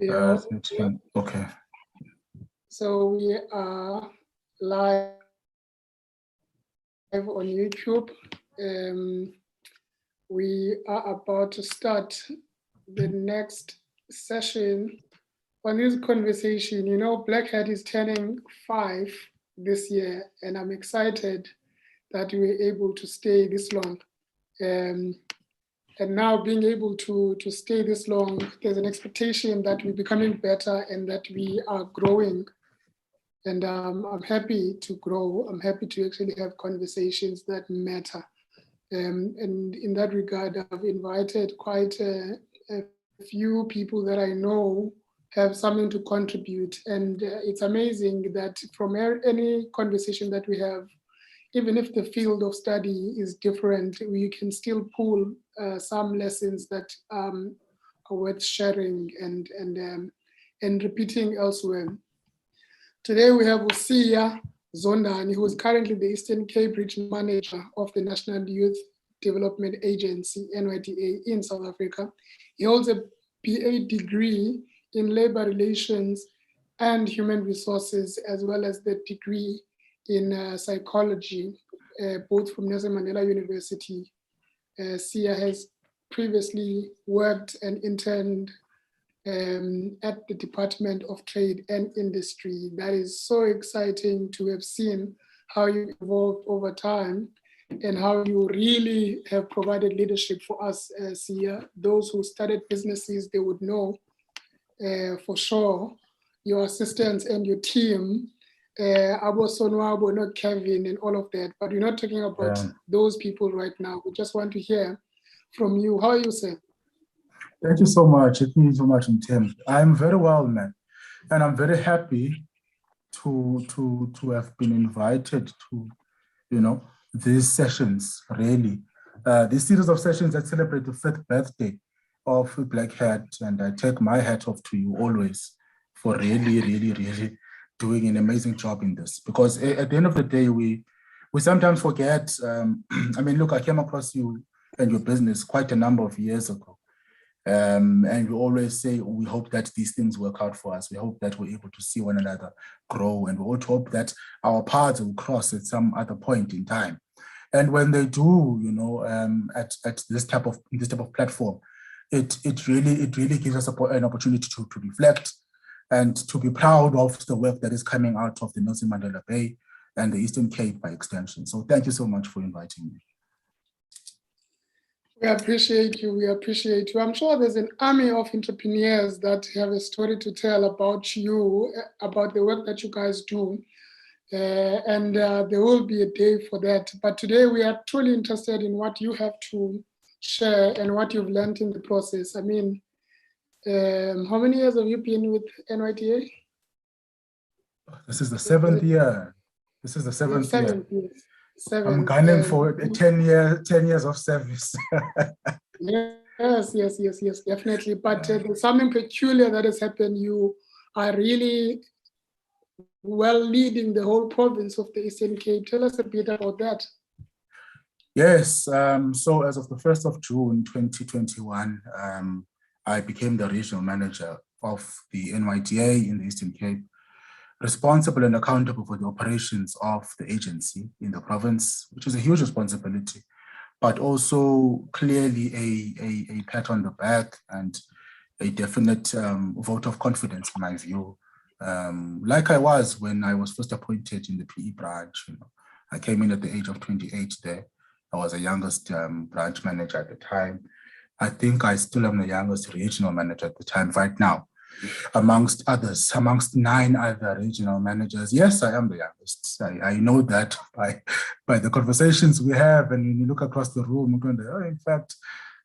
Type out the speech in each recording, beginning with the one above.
Yeah. 13. Okay. So we are live on YouTube. We are about to start the next session on this conversation. You know, Black Hat is turning 5 this year, and I'm excited that we were able to stay this long. And now being able to stay this long, there's an expectation that we're becoming better and that we are growing. And I'm happy to grow. I'm happy to actually have conversations that matter. And in that regard, I've invited quite a few people that I know have something to contribute. And it's amazing that from any conversation that we have, even if the field of study is different, we can still pull some lessons that are worth sharing and repeating elsewhere. Today we have Usia Zondani, who is currently the Eastern Cape Regional Manager of the National Youth Development Agency, NYDA, in South Africa. He holds a BA degree in labor relations and human resources, as well as the degree in psychology, both from Nelson Mandela University. Sia has previously worked and interned at the Department of Trade and Industry. That is so exciting to have seen how you evolved over time and how you really have provided leadership for us, Sia. Those who started businesses, they would know for sure your assistants and your team, Abo Sonwabo, not Kevin and all of that, but we're not talking about those people right now. We just want to hear from you. How are you, sir? Thank you so much. It means so much, Tim. I'm very well, man. And I'm very happy to have been invited to, these sessions, really. This series of sessions that celebrate the 5th birthday of Black Hat. And I take my hat off to you always for really, really, really doing an amazing job in this. Because at the end of the day, we sometimes forget. Look, I came across you and your business quite a number of years ago. And we always say we hope that these things work out for us. We hope that we're able to see one another grow, and we also hope that our paths will cross at some other point in time. And when they do, at this type of platform, it really gives us an opportunity to reflect and to be proud of the work that is coming out of the Nelson Mandela Bay and the Eastern Cape by extension. So thank you so much for inviting me. We appreciate you. We appreciate you. I'm sure there's an army of entrepreneurs that have a story to tell about you, about the work that you guys do. And there will be a day for that. But today we are truly interested in what you have to share and what you've learned in the process. I mean, how many years have you been with NYDA? This is the 7th year. This is the 7th year. I'm gunning for 10 years of service. Yes, definitely. But there's something peculiar that has happened. You are really well leading the whole province of the Eastern Cape. Tell us a bit about that. Yes, so as of the 1st of June, 2021, I became the regional manager of the NYDA in the Eastern Cape, responsible and accountable for the operations of the agency in the province, which is a huge responsibility, but also clearly a pat on the back and a definite vote of confidence in my view. Like I was when I was first appointed in the PE branch. I came in at the age of 28 there. I was the youngest branch manager at the time. I think I still am the youngest regional manager at the time right now, amongst 9 other regional managers. Yes, I am the youngest. I know that by the conversations we have, and when you look across the room, you're going, oh, in fact,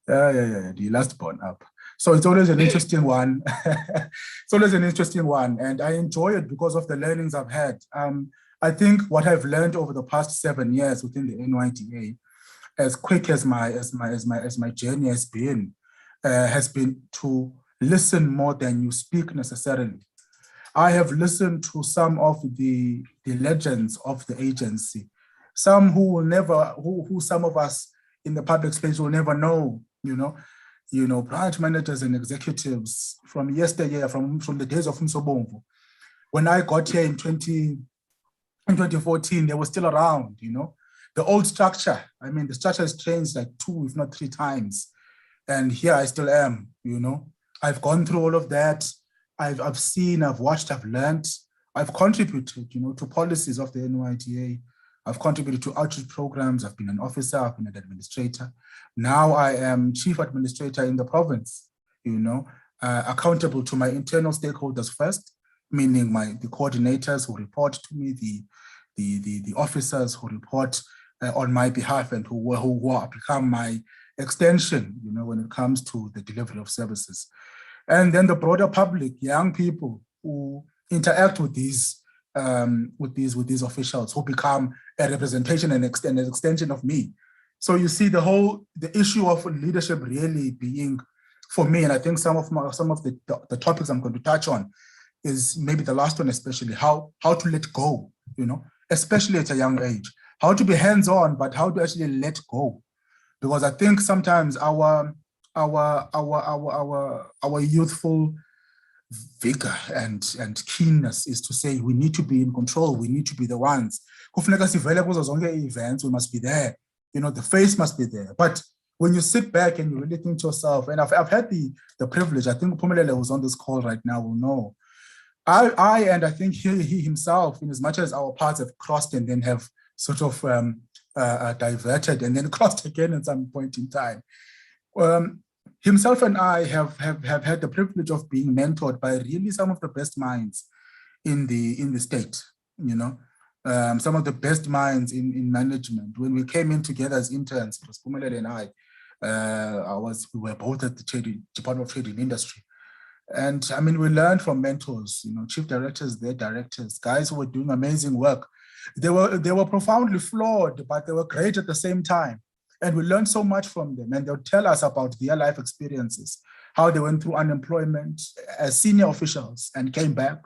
the last born up. So it's always an interesting one. It's always an interesting one, and I enjoy it because of the learnings I've had. I think what I've learned over the past 7 years within the NYDA, as quick as my journey has been to listen more than you speak necessarily. I have listened to some of the legends of the agency, some who some of us in the public space will never know, branch managers and executives from yesteryear, from the days of Msobomvu. When I got here in 2014, they were still around, The old structure, the structure has changed like 2, if not 3 times. And here I still am, I've gone through all of that. I've seen, I've watched, I've learned. I've contributed, to policies of the NYDA. I've contributed to outreach programs. I've been an officer, I've been an administrator. Now I am chief administrator in the province, accountable to my internal stakeholders first, meaning the coordinators who report to me, the officers who report on my behalf and who become my extension, when it comes to the delivery of services. And then the broader public, young people who interact with these officials, who become a representation and an extension of me. So you see the issue of leadership really being, for me, and I think some of the topics I'm going to touch on is maybe the last one, especially how to let go, especially at a young age, how to be hands-on, but how to actually let go. Because I think sometimes our youthful vigor and keenness is to say we need to be in control, we need to be the ones. Events, we must be there. The face must be there. But when you sit back and you really think to yourself, and I've had the privilege, I think Pumelele who's on this call right now will know, I think he himself, in as much as our paths have crossed and then have sort of diverted and then crossed again at some point in time, himself and I have had the privilege of being mentored by really some of the best minds in the state, some of the best minds in management. When we came in together as interns, it was Pumelele and I. We were both at the Department of Trade and Industry. And we learned from mentors, chief directors, their directors, guys who were doing amazing work. They were profoundly flawed, but they were great at the same time. And we learned so much from them. And they'll tell us about their life experiences, how they went through unemployment as senior officials and came back,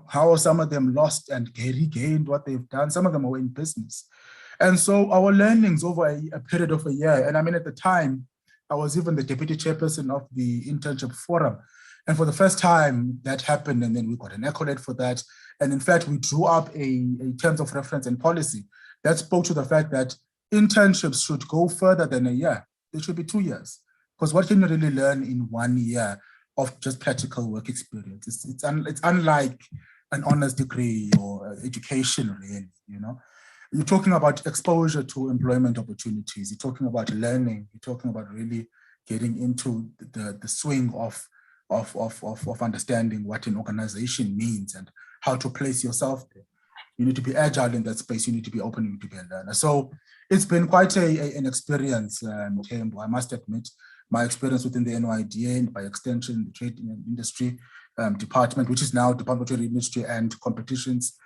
how some of them lost and regained what they've done. Some of them were in business. And so our learnings over a period of a year, and at the time, I was even the deputy chairperson of the internship forum. And for the first time that happened, and then we got an accolade for that. And in fact, we drew up a terms of reference and policy that spoke to the fact that internships should go further than a year. They should be 2 years. Because what can you really learn in 1 year of just practical work experience? It's unlike an honors degree or education, really, You're talking about exposure to employment opportunities. You're talking about learning. You're talking about really getting into the swing of understanding what an organization means and how to place yourself there. You need to be agile in that space. You need to be open. You need to be a learner. So it's been quite an experience, I must admit. My experience within the NYDA and by extension, the Trade and Industry Department, which is now Department of Trade Industry and Competitions.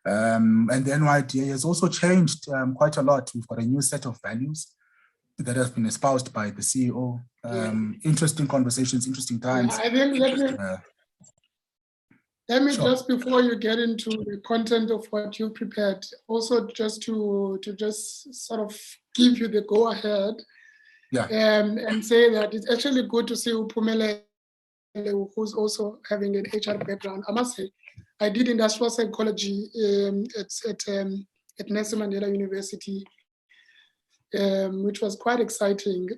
And the NYDA has also changed quite a lot. We've got a new set of values that has been espoused by the CEO. Interesting conversations, interesting times. I think let me Sure. just, before you get into the content of what you prepared, also just to just sort of give you the go ahead. Yeah. And say that it's actually good to see Upumele, who's also having an HR background. I must say, I did industrial psychology at Nelson Mandela University, which was quite exciting.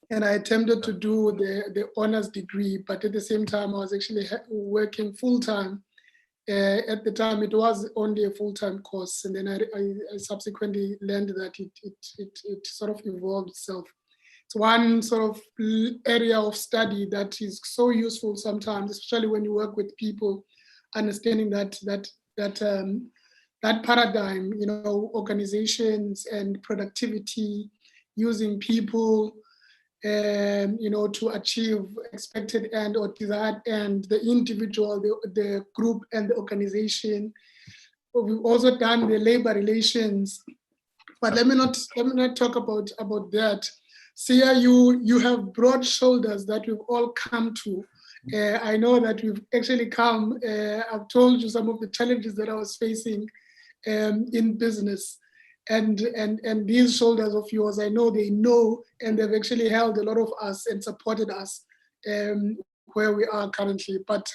And I attempted to do the honors degree, but at the same time, I was actually working full-time. At the time, it was only a full-time course. And then I subsequently learned that it sort of evolved itself. It's one sort of area of study that is so useful sometimes, especially when you work with people, understanding that paradigm, organizations and productivity, using people, to achieve expected end or desired end, the individual, the group, and the organization. We've also done the labor relations, but let me not talk about that. Sia, you have broad shoulders that we've all come to. I know that we've actually come. I've told you some of the challenges that I was facing in business. And these shoulders of yours, I know they know, and they've actually held a lot of us and supported us where we are currently. But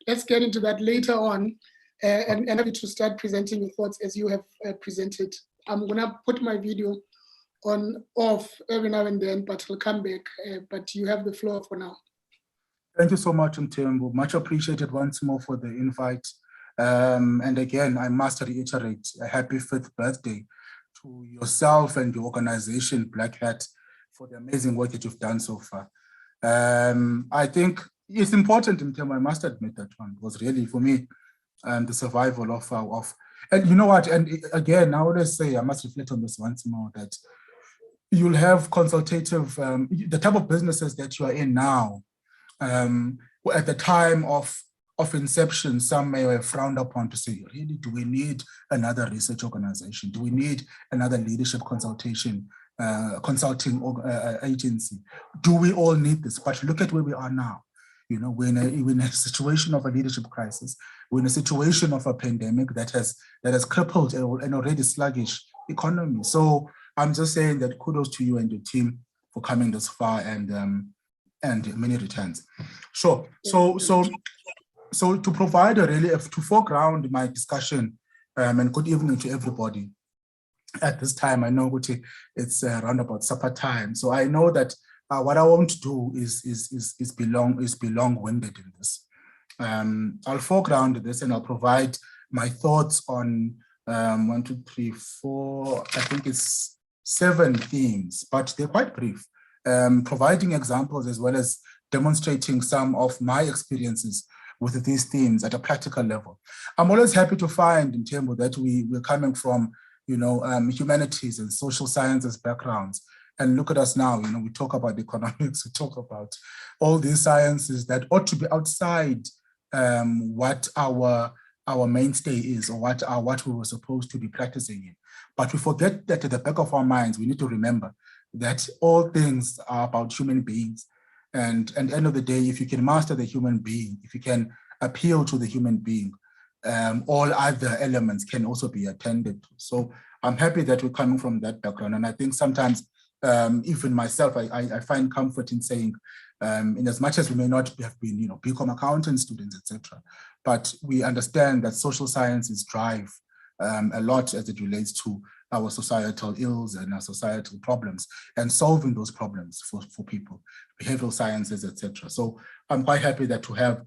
let's get into that later on, and happy to start presenting your thoughts as you have presented. I'm gonna put my video on off every now and then, but I'll come back. But you have the floor for now. Thank you so much, Mthembu. Much appreciated once more for the invite. And again, I must reiterate a happy 5th birthday to yourself and your organization, Black Hat, for the amazing work that you've done so far. I think it's important, Mthembu, I must admit that one was really, for me, the survival of, and you know what, and again, I always say, I must reflect on this once more, that you'll have consultative, the type of businesses that you are in now, at the time of inception, some may have frowned upon to say, really, do we need another research organization? Do we need another leadership consulting agency? Do we all need this? But look at where we are now. You know, we're in a situation of a leadership crisis. We're in a situation of a pandemic that has crippled an already sluggish economy. So I'm just saying that kudos to you and your team for coming this far, and many returns. Sure. So to provide to foreground my discussion, and good evening to everybody. At this time, I know it's around about supper time. So I know that what I want to do is be long-winded in this. I'll foreground this and I'll provide my thoughts on 1, 2, 3, 4, I think it's 7 themes, but they're quite brief, providing examples as well as demonstrating some of my experiences with these themes at a practical level. I'm always happy to find, in terms of that, we're coming from, humanities and social sciences backgrounds. And look at us now, we talk about economics, we talk about all these sciences that ought to be outside what our mainstay is, or what we were supposed to be practicing in. But we forget that at the back of our minds, we need to remember that all things are about human beings. And at the end of the day, if you can master the human being, if you can appeal to the human being, all other elements can also be attended to. So I'm happy that we're coming from that background. And I think sometimes, even myself, I find comfort in saying, in as much as we may not have been, BCom accountant students, etc., but we understand that social sciences drive a lot as it relates to our societal ills and our societal problems, and solving those problems for people, behavioral sciences, etc. So I'm quite happy that to have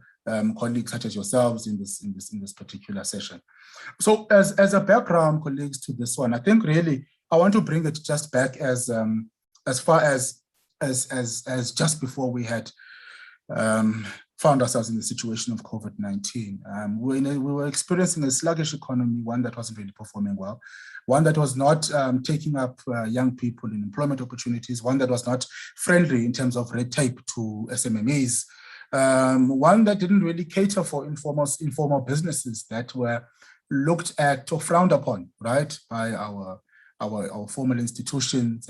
colleagues such as yourselves in this particular session. So as a background, colleagues, to this one, I think really I want to bring it just back as far as just before we had found ourselves in the situation of COVID-19. We were experiencing a sluggish economy, one that wasn't really performing well, one that was not taking up young people in employment opportunities, one that was not friendly in terms of red tape to SMMEs, one that didn't really cater for informal businesses that were looked at or frowned upon, right, by our formal institutions,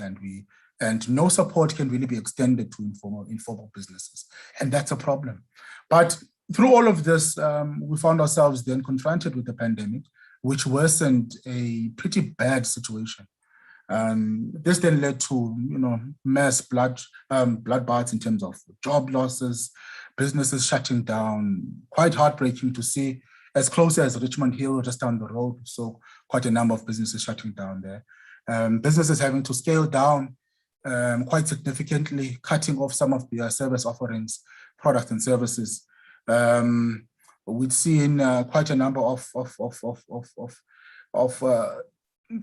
and no support can really be extended to informal businesses. And that's a problem. But through all of this, we found ourselves then confronted with the pandemic, which worsened a pretty bad situation. This then led to, mass bloodbaths in terms of job losses, businesses shutting down, quite heartbreaking to see, as close as Richmond Hill, just down the road. So quite a number of businesses shutting down there. Businesses having to scale down quite significantly, cutting off some of their service offerings, products and services. We've seen quite a number of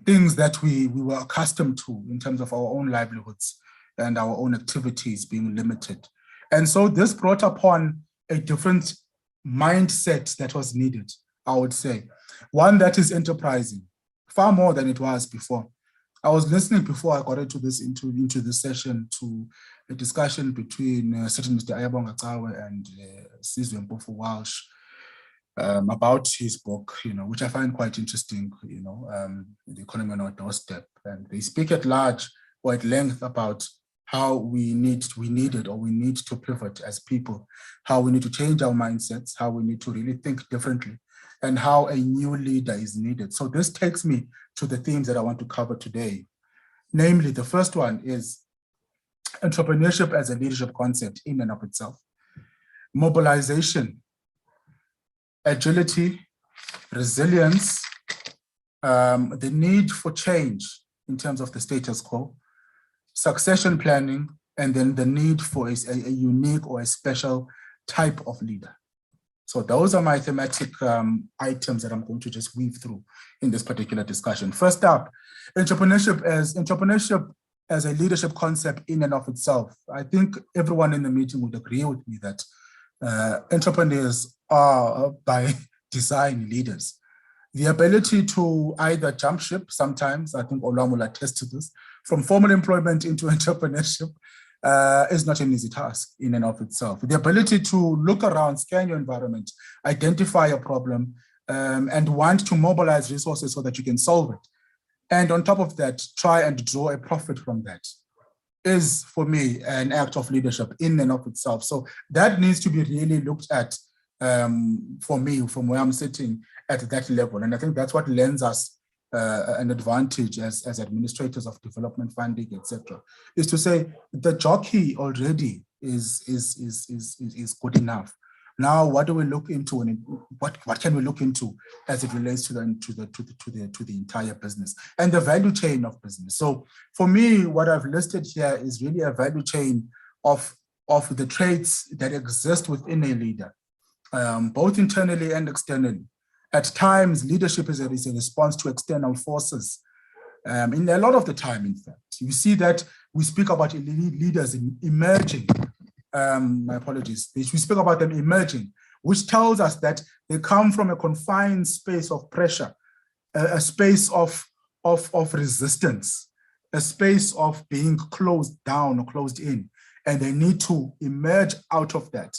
things that we were accustomed to in terms of our own livelihoods and our own activities being limited. And so this brought upon a different mindset that was needed, I would say. One that is enterprising, far more than it was before. I was listening before I got into this session to a discussion between certain Mr. Ayabonga Cawe and Sizwe Mpofu Walsh about his book, which I find quite interesting, The Economy on Our Doorstep. And they speak at large or at length about how we need to pivot as people, how we need to change our mindsets, how we need to really think differently and how a new leader is needed. So this takes me to the themes that I want to cover today. Namely, the first one is entrepreneurship as a leadership concept in and of itself, mobilization, agility, resilience, the need for change in terms of the status quo, succession planning, and then the need for a unique or a special type of leader. So those are my thematic items that I'm going to just weave through in this particular discussion. First up, entrepreneurship as a leadership concept in and of itself. I think everyone in the meeting would agree with me that entrepreneurs are by design leaders. The ability to either jump ship sometimes, I think Olwam will attest to this, from formal employment into entrepreneurship is not an easy task in and of itself. The ability to look around, scan your environment, identify a problem, and want to mobilize resources so that you can solve it. And on top of that, try and draw a profit from that is, for me, an act of leadership in and of itself. So that needs to be really looked at for me, from where I'm sitting at that level. And I think that's what lends us an advantage as administrators of development funding, etc., is to say the jockey already is good enough. Now, what do we look into, and what can we look into as it relates to the entire business and the value chain of business? So, for me, what I've listed here is really a value chain of the traits that exist within a leader, both internally and externally. At times, leadership is a response to external forces. In a lot of the time, in fact, you see that we speak about leaders emerging. My apologies. We speak about them emerging, which tells us that they come from a confined space of pressure, a space of resistance, a space of being closed down or closed in, and they need to emerge out of that.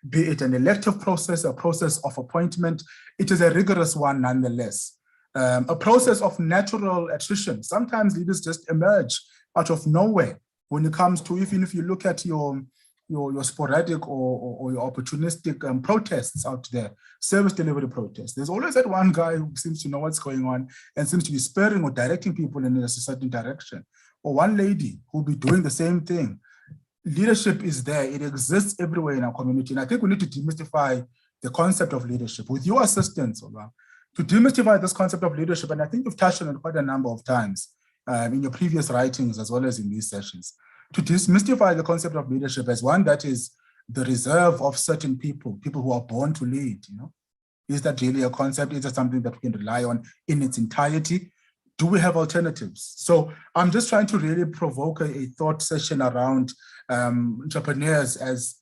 Be it an elective process, a process of appointment, it is a rigorous one nonetheless. A process of natural attrition. Sometimes leaders just emerge out of nowhere when it comes to, even if you look at your sporadic or your opportunistic protests out there, service delivery protests. There's always that one guy who seems to know what's going on and seems to be spurring or directing people in a certain direction. Or one lady who'll be doing the same thing. Leadership is there. It exists everywhere in our community. And I think we need to demystify the concept of leadership. With your assistance, Ola, to demystify this concept of leadership, and I think you've touched on it quite a number of times in your previous writings as well as in these sessions, to demystify the concept of leadership as one that is the reserve of certain people who are born to lead. Is that really a concept? Is that something that we can rely on in its entirety? Do we have alternatives? So I'm just trying to really provoke a thought session around entrepreneurship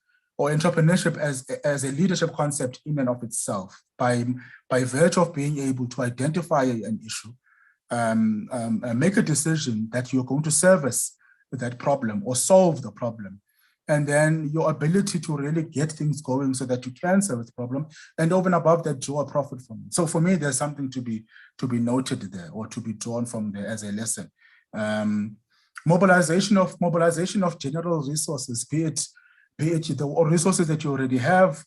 as a leadership concept in and of itself, by virtue of being able to identify an issue, make a decision that you're going to service that problem or solve the problem, and then your ability to really get things going so that you can service the problem, and over and above that, draw a profit from it. So for me, there's something to be noted there, or to be drawn from there as a lesson. Mobilization of general resources, be it the resources that you already have,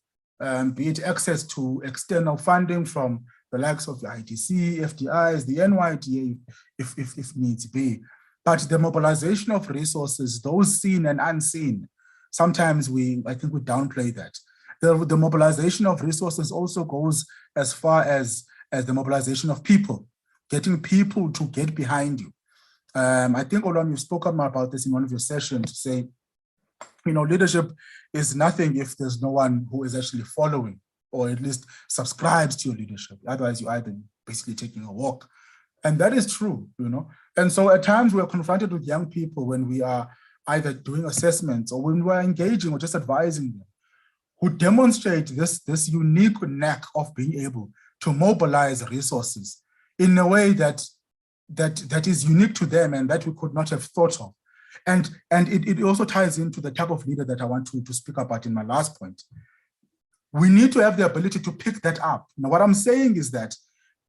be it access to external funding from the likes of the ITC, FDIs, the NYDA, if needs be. But the mobilization of resources, those seen and unseen, sometimes I think we downplay that. The mobilization of resources also goes as far as the mobilization of people, getting people to get behind you. I think, Olwam, you spoke about this in one of your sessions, to say, leadership is nothing if there's no one who is actually following, or at least subscribes to your leadership. Otherwise, you're either basically taking a walk. And that is true, And so at times we're confronted with young people when we are either doing assessments or when we're engaging or just advising them, who demonstrate this unique knack of being able to mobilize resources in a way that is unique to them and that we could not have thought of. And it also ties into the type of leader that I want to speak about in my last point. We need to have the ability to pick that up. Now, what I'm saying is that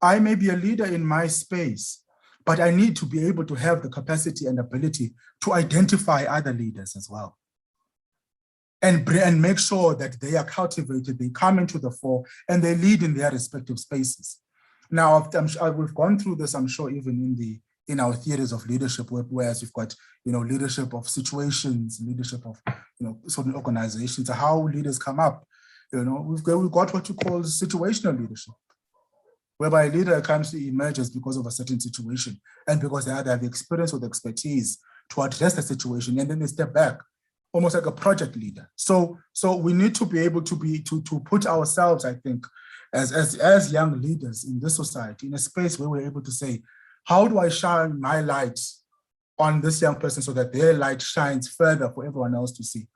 I may be a leader in my space, but I need to be able to have the capacity and ability to identify other leaders as well. and make sure that they are cultivated, they come into the fore, and they lead in their respective spaces. Now, we've gone through this, I'm sure, even in our theories of leadership, whereas we've got, leadership of situations, leadership of, certain organizations, how leaders come up. We've got what you call situational leadership, whereby a leader comes to emerge because of a certain situation and because they either have experience or the expertise to address the situation, and then they step back, almost like a project leader. So we need to be able to put ourselves, I think, as young leaders in this society in a space where we're able to say, how do I shine my light on this young person so that their light shines further for everyone else to see?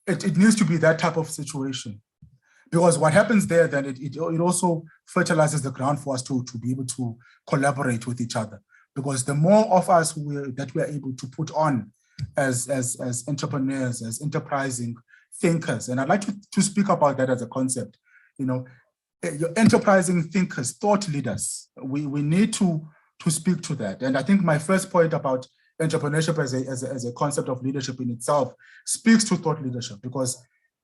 It needs to be that type of situation, because what happens there, then it also fertilizes the ground for us to be able to collaborate with each other. Because the more of us that we are able to put on as entrepreneurs, as enterprising thinkers, and I'd like to speak about that as a concept, your enterprising thinkers, thought leaders, we need to speak to that. And I think my first point about entrepreneurship as a concept of leadership in itself speaks to thought leadership, because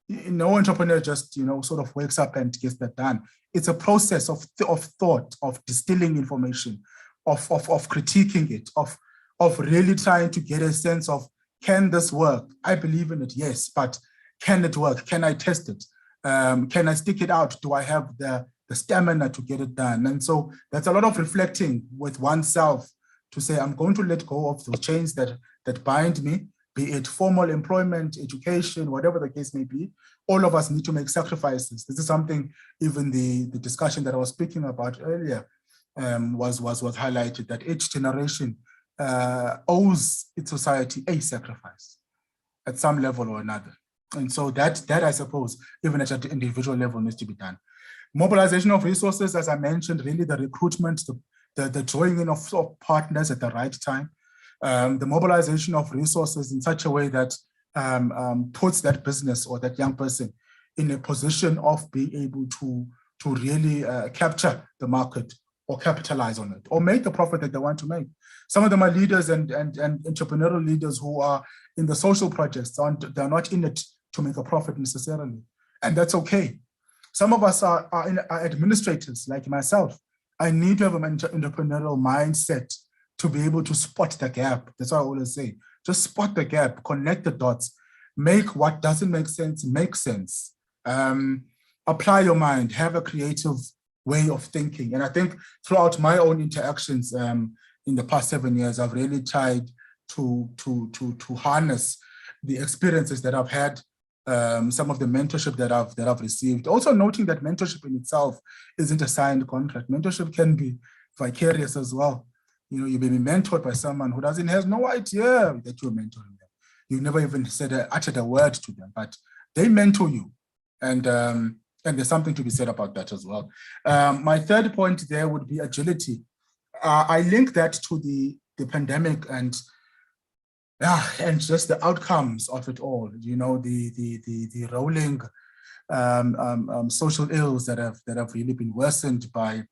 no entrepreneur just sort of wakes up and gets that done. It's a process of thought, of distilling information, of critiquing it, of really trying to get a sense of, can this work? I believe in it, yes, but can it work? Can I test it? Can I stick it out? Do I have the stamina to get it done? And so that's a lot of reflecting with oneself to say, I'm going to let go of those chains that bind me, be it formal employment, education, whatever the case may be. All of us need to make sacrifices. This is something, even the discussion that I was speaking about earlier was highlighted, that each generation owes its society a sacrifice at some level or another. And so that I suppose, even at an individual level, needs to be done. Mobilization of resources, as I mentioned, really the recruitment, the drawing in of partners at the right time, the mobilization of resources in such a way that puts that business or that young person in a position of being able to really capture the market or capitalize on it or make the profit that they want to make. Some of them are leaders and entrepreneurial leaders who are in the social projects. They're not in it to make a profit necessarily, and that's okay. Some of us are administrators like myself. I need to have an entrepreneurial mindset to be able to spot the gap. That's what I always say. Just spot the gap, connect the dots, make what doesn't make sense make sense. Apply your mind, have a creative way of thinking. And I think throughout my own interactions in the past 7 years, I've really tried to harness the experiences that I've had, some of the mentorship that I've received. Also noting that mentorship in itself isn't a signed contract. Mentorship can be vicarious as well. You may be mentored by someone who has no idea that you're mentoring them. You never even uttered a word to them, but they mentor you. And there's something to be said about that as well. My third point there would be agility. I link that to the pandemic and just the outcomes of it all. The rolling social ills that have really been worsened by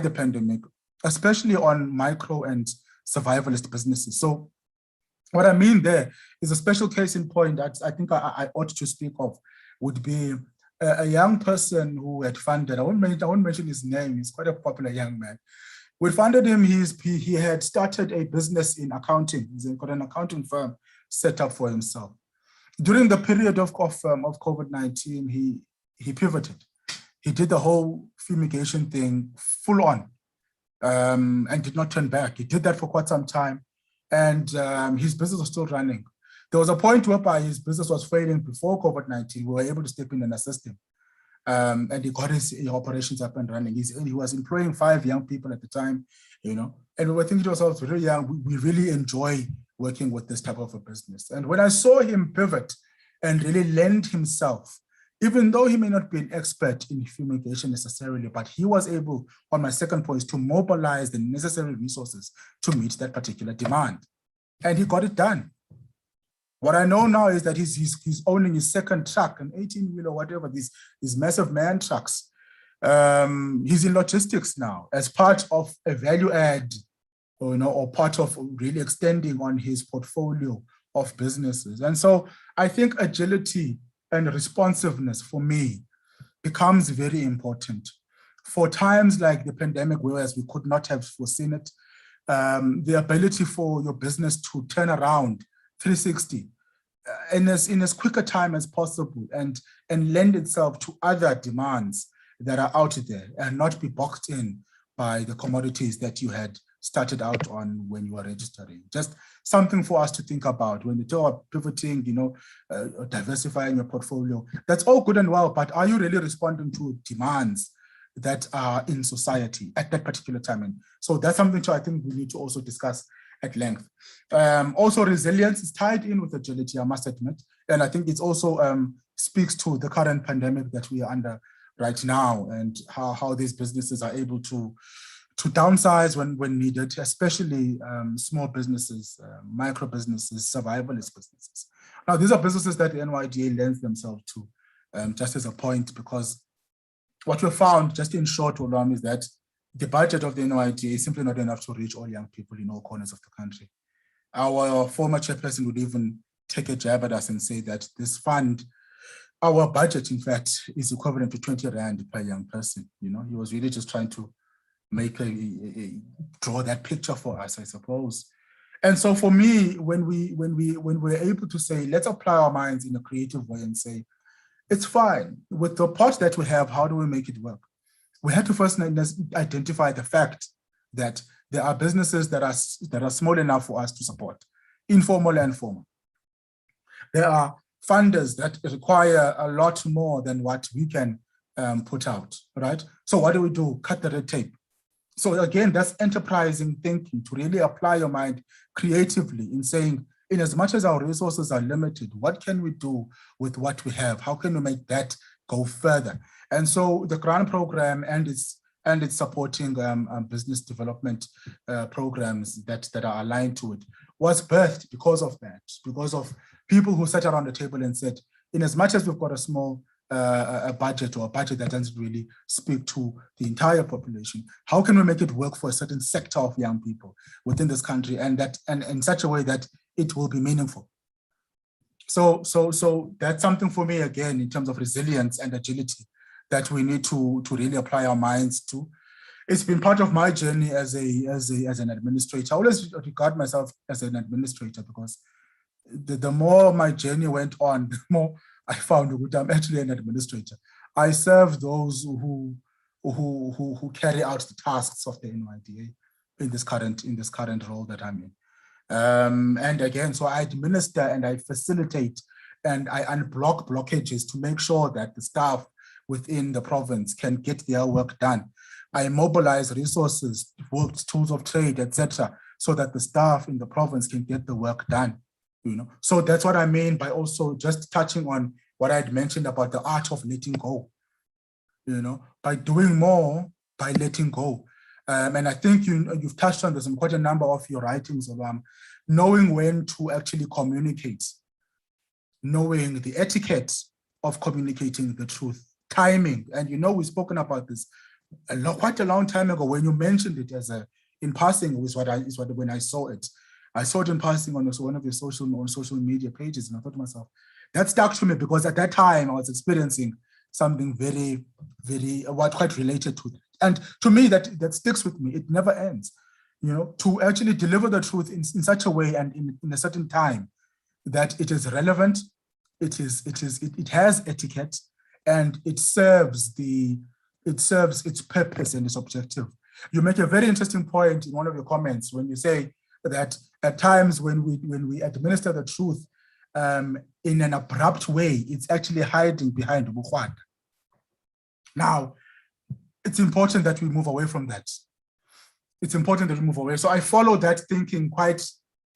the pandemic, especially on micro and survivalist businesses. So what I mean there is a special case in point that I think I ought to speak of would be a young person who had funded, I won't mention his name, he's quite a popular young man. We funded him, he had started a business in accounting. He's got an accounting firm set up for himself. During the period of COVID-19, he pivoted. He did the whole fumigation thing full on and did not turn back. He did that for quite some time, and his business was still running. There was a point whereby his business was failing before COVID-19. We were able to step in and assist him. And he got his operations up and running. He was employing 5 young people at the time, and we were thinking to ourselves, very young, we really enjoy working with this type of a business. And when I saw him pivot and really lend himself, even though he may not be an expert in fumigation necessarily, but he was able, on my second point, to mobilize the necessary resources to meet that particular demand. And he got it done. What I know now is that he's owning his second truck, an 18-wheeler, whatever, these massive man trucks. He's in logistics now as part of a value add, or part of really extending on his portfolio of businesses. And so I think agility and responsiveness for me becomes very important. For times like the pandemic, whereas we could not have foreseen it, the ability for your business to turn around 360 in as quick a time as possible and lend itself to other demands that are out there and not be boxed in by the commodities that you had started out on when you were registering. Just something for us to think about when you talk about pivoting, diversifying your portfolio. That's all good and well, but are you really responding to demands that are in society at that particular time? And so that's something I think we need to also discuss at length. Also, resilience is tied in with agility, I must admit. And I think it also speaks to the current pandemic that we are under right now and how these businesses are able to downsize when needed, especially small businesses, micro businesses, survivalist businesses. Now, these are businesses that the NYDA lends themselves to, just as a point, because what we found, just in short, Olam, is that the budget of the NYDA is simply not enough to reach all young people in all corners of the country. Our former chairperson would even take a jab at us and say that this fund, our budget, in fact, is equivalent to 20 Rand per young person. He was really just trying to make draw that picture for us, I suppose. And so for me, when we're able to say, let's apply our minds in a creative way and say, it's fine. With the pot that we have, how do we make it work? We had to first identify the fact that there are businesses that are small enough for us to support, informal and formal. There are funders that require a lot more than what we can put out, right? So what do? Cut the red tape. So again, that's enterprising thinking, to really apply your mind creatively in saying, in as much as our resources are limited, what can we do with what we have? How can we make that go further? And so the grant program and its supporting business development programs that are aligned to it was birthed because of that, because of people who sat around the table and said, in as much as we've got a small a budget or a budget that doesn't really speak to the entire population, how can we make it work for a certain sector of young people within this country, and in such a way that it will be meaningful? So that's something for me, again, in terms of resilience and agility, that we need to really apply our minds to. It's been part of my journey as an administrator. I always regard myself as an administrator because the more my journey went on, the more I found that I'm actually an administrator. I serve those who carry out the tasks of the NYDA in this current role that I'm in. And again, so I administer and I facilitate and I unblock blockages to make sure that the staff within the province can get their work done. I mobilize resources, tools of trade, etc., so that the staff in the province can get the work done. So that's what I mean by also just touching on what I had mentioned about the art of letting go. By doing more, by letting go. And I think you've touched on this in quite a number of your writings around knowing when to actually communicate, knowing the etiquette of communicating the truth, timing. And we've spoken about this quite a long time ago when you mentioned it in passing when I saw it. I saw it in passing on one of your social media pages, and I thought to myself, that stuck to me because at that time I was experiencing something very, very quite related to that. And to me, that sticks with me. It never ends. To actually deliver the truth in such a way and in a certain time that it is relevant, it has etiquette, and it serves its purpose and its objective. You make a very interesting point in one of your comments when you say that at times when we administer the truth in an abrupt way, it's actually hiding behind Bukhwat. Now, it's important that we move away from that. It's important that we move away. So I follow that thinking quite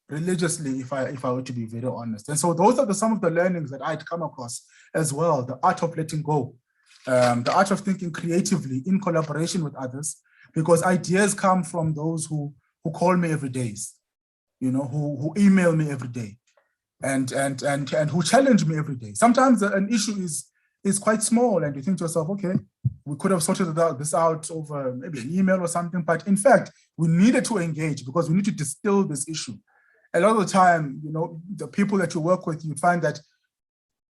religiously, if I were to be very honest. And so those are some of the learnings that I'd come across as well: the art of letting go, the art of thinking creatively in collaboration with others, because ideas come from those who call me every day, who email me every day, and who challenge me every day. Sometimes an issue is quite small, and you think to yourself, okay, we could have sorted this out over maybe an email or something, but in fact, we needed to engage because we need to distill this issue a lot of the time, the people that you work with, you find that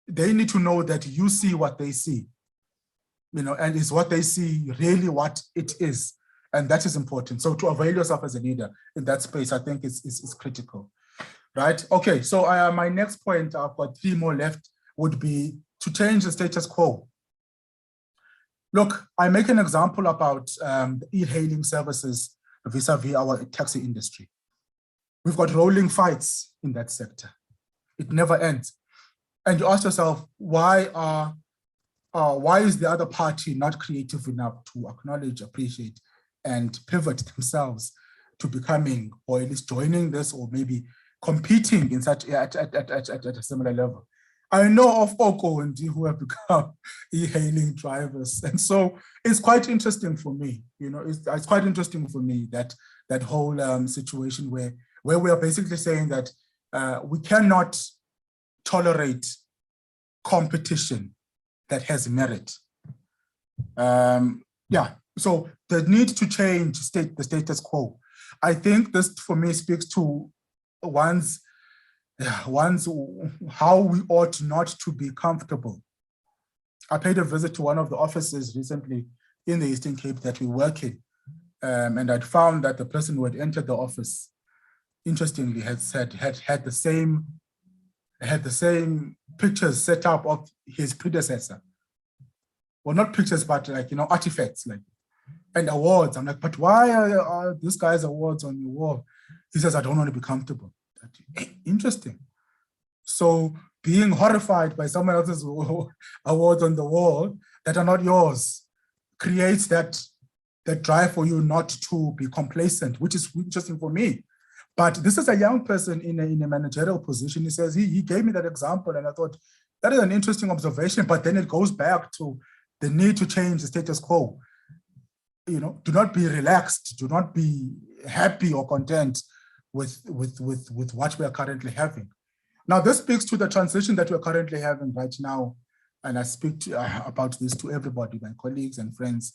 they need to know that you see what they see, and is what they see really what it is. And that is important. So to avail yourself as a leader in that space, I think is critical, right? Okay, so my next point, I've got 3 more left, would be to change the status quo. Look, I make an example about the e-hailing services vis-a-vis our taxi industry. We've got rolling fights in that sector. It never ends. And you ask yourself, why is the other party not creative enough to acknowledge, appreciate, and pivot themselves to becoming, or at least joining this, or maybe competing in such at a similar level? I know of Oko and who have become e-hailing drivers, and so it's quite interesting for me. It's quite interesting for me that whole situation where we are basically saying that we cannot tolerate competition that has merit. So the need to change the status quo. I think this, for me, speaks to how we ought not to be comfortable. I paid a visit to one of the offices recently in the Eastern Cape that we work in, and I'd found that the person who had entered the office, interestingly, had the same pictures set up of his predecessor. Well, not pictures, but artifacts, and awards. I'm like, but why are these guys' awards on your wall? He says, I don't want to be comfortable. Interesting. So being horrified by someone else's awards on the wall that are not yours creates that drive for you not to be complacent, which is interesting for me. But this is a young person in a managerial position. He says, he gave me that example, and I thought that is an interesting observation, but then it goes back to the need to change the status quo. Do not be relaxed, do not be happy or content with what we are currently having. Now, this speaks to the transition that we're currently having right now, and I speak about this to everybody, my colleagues and friends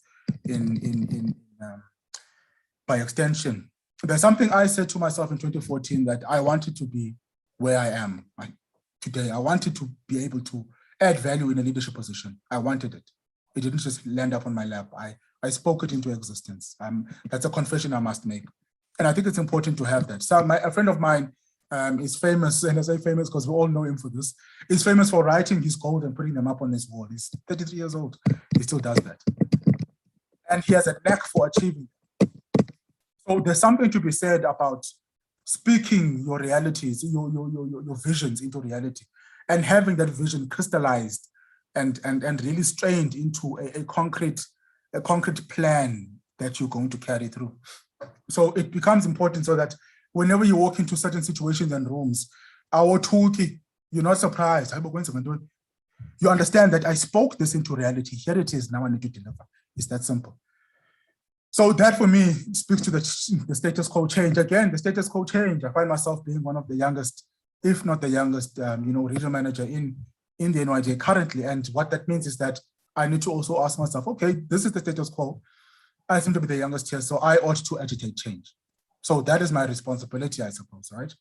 by extension. There's something I said to myself in 2014 that I wanted to be where I am today. I wanted to be able to add value in a leadership position. I wanted it. It didn't just land up on my lap. I spoke it into existence. That's a confession I must make. And I think it's important to have that. So a friend of mine is famous, and I say famous because we all know him for this, is famous for writing his goals and putting them up on his wall. He's 33 years old. He still does that. And he has a knack for achieving. So there's something to be said about speaking your realities, your visions into reality, and having that vision crystallized and really strained into a concrete plan that you're going to carry through. So it becomes important so that whenever you walk into certain situations and rooms, our toolkit, you're not surprised. You understand that I spoke this into reality. Here it is. Now I need to deliver. It's that simple. So that for me speaks to the status quo change. Again, the status quo change. I find myself being one of the youngest, if not the youngest, regional manager in the NYDA currently. And what that means is that I need to also ask myself, okay, this is the status quo. I seem to be the youngest here, so I ought to agitate change. So that is my responsibility, I suppose, right?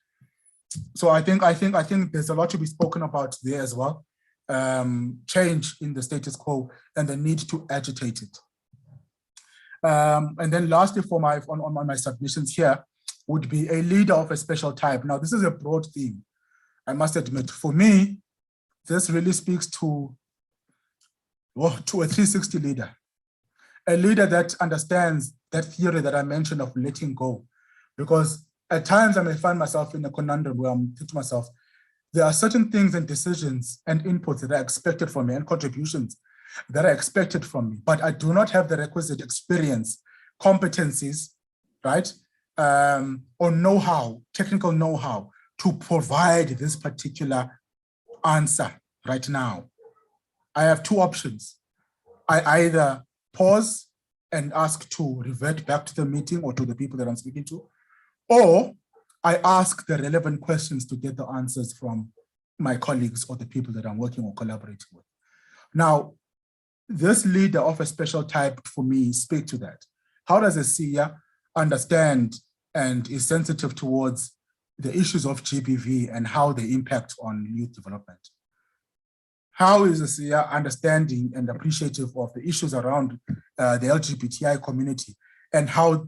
So I think there's a lot to be spoken about there as well. Change in the status quo and the need to agitate it. And then lastly, on my submissions here would be a leader of a special type. Now, this is a broad theme, I must admit. For me, this really speaks to a 360 leader. A leader that understands that theory that I mentioned of letting go. Because at times I may find myself in a conundrum where I'm thinking to myself, there are certain things and decisions and inputs that are expected from me and contributions that are expected from me, but I do not have the requisite experience, competencies, right? Or know-how, technical know-how to provide this particular answer right now. I have 2 options. I either pause and ask to revert back to the meeting or to the people that I'm speaking to, or I ask the relevant questions to get the answers from my colleagues or the people that I'm working or collaborating with. Now, this leader of a special type for me speak to that. How does a seer understand and is sensitive towards the issues of GBV and how they impact on youth development? How is the SIA understanding and appreciative of the issues around the LGBTI community and how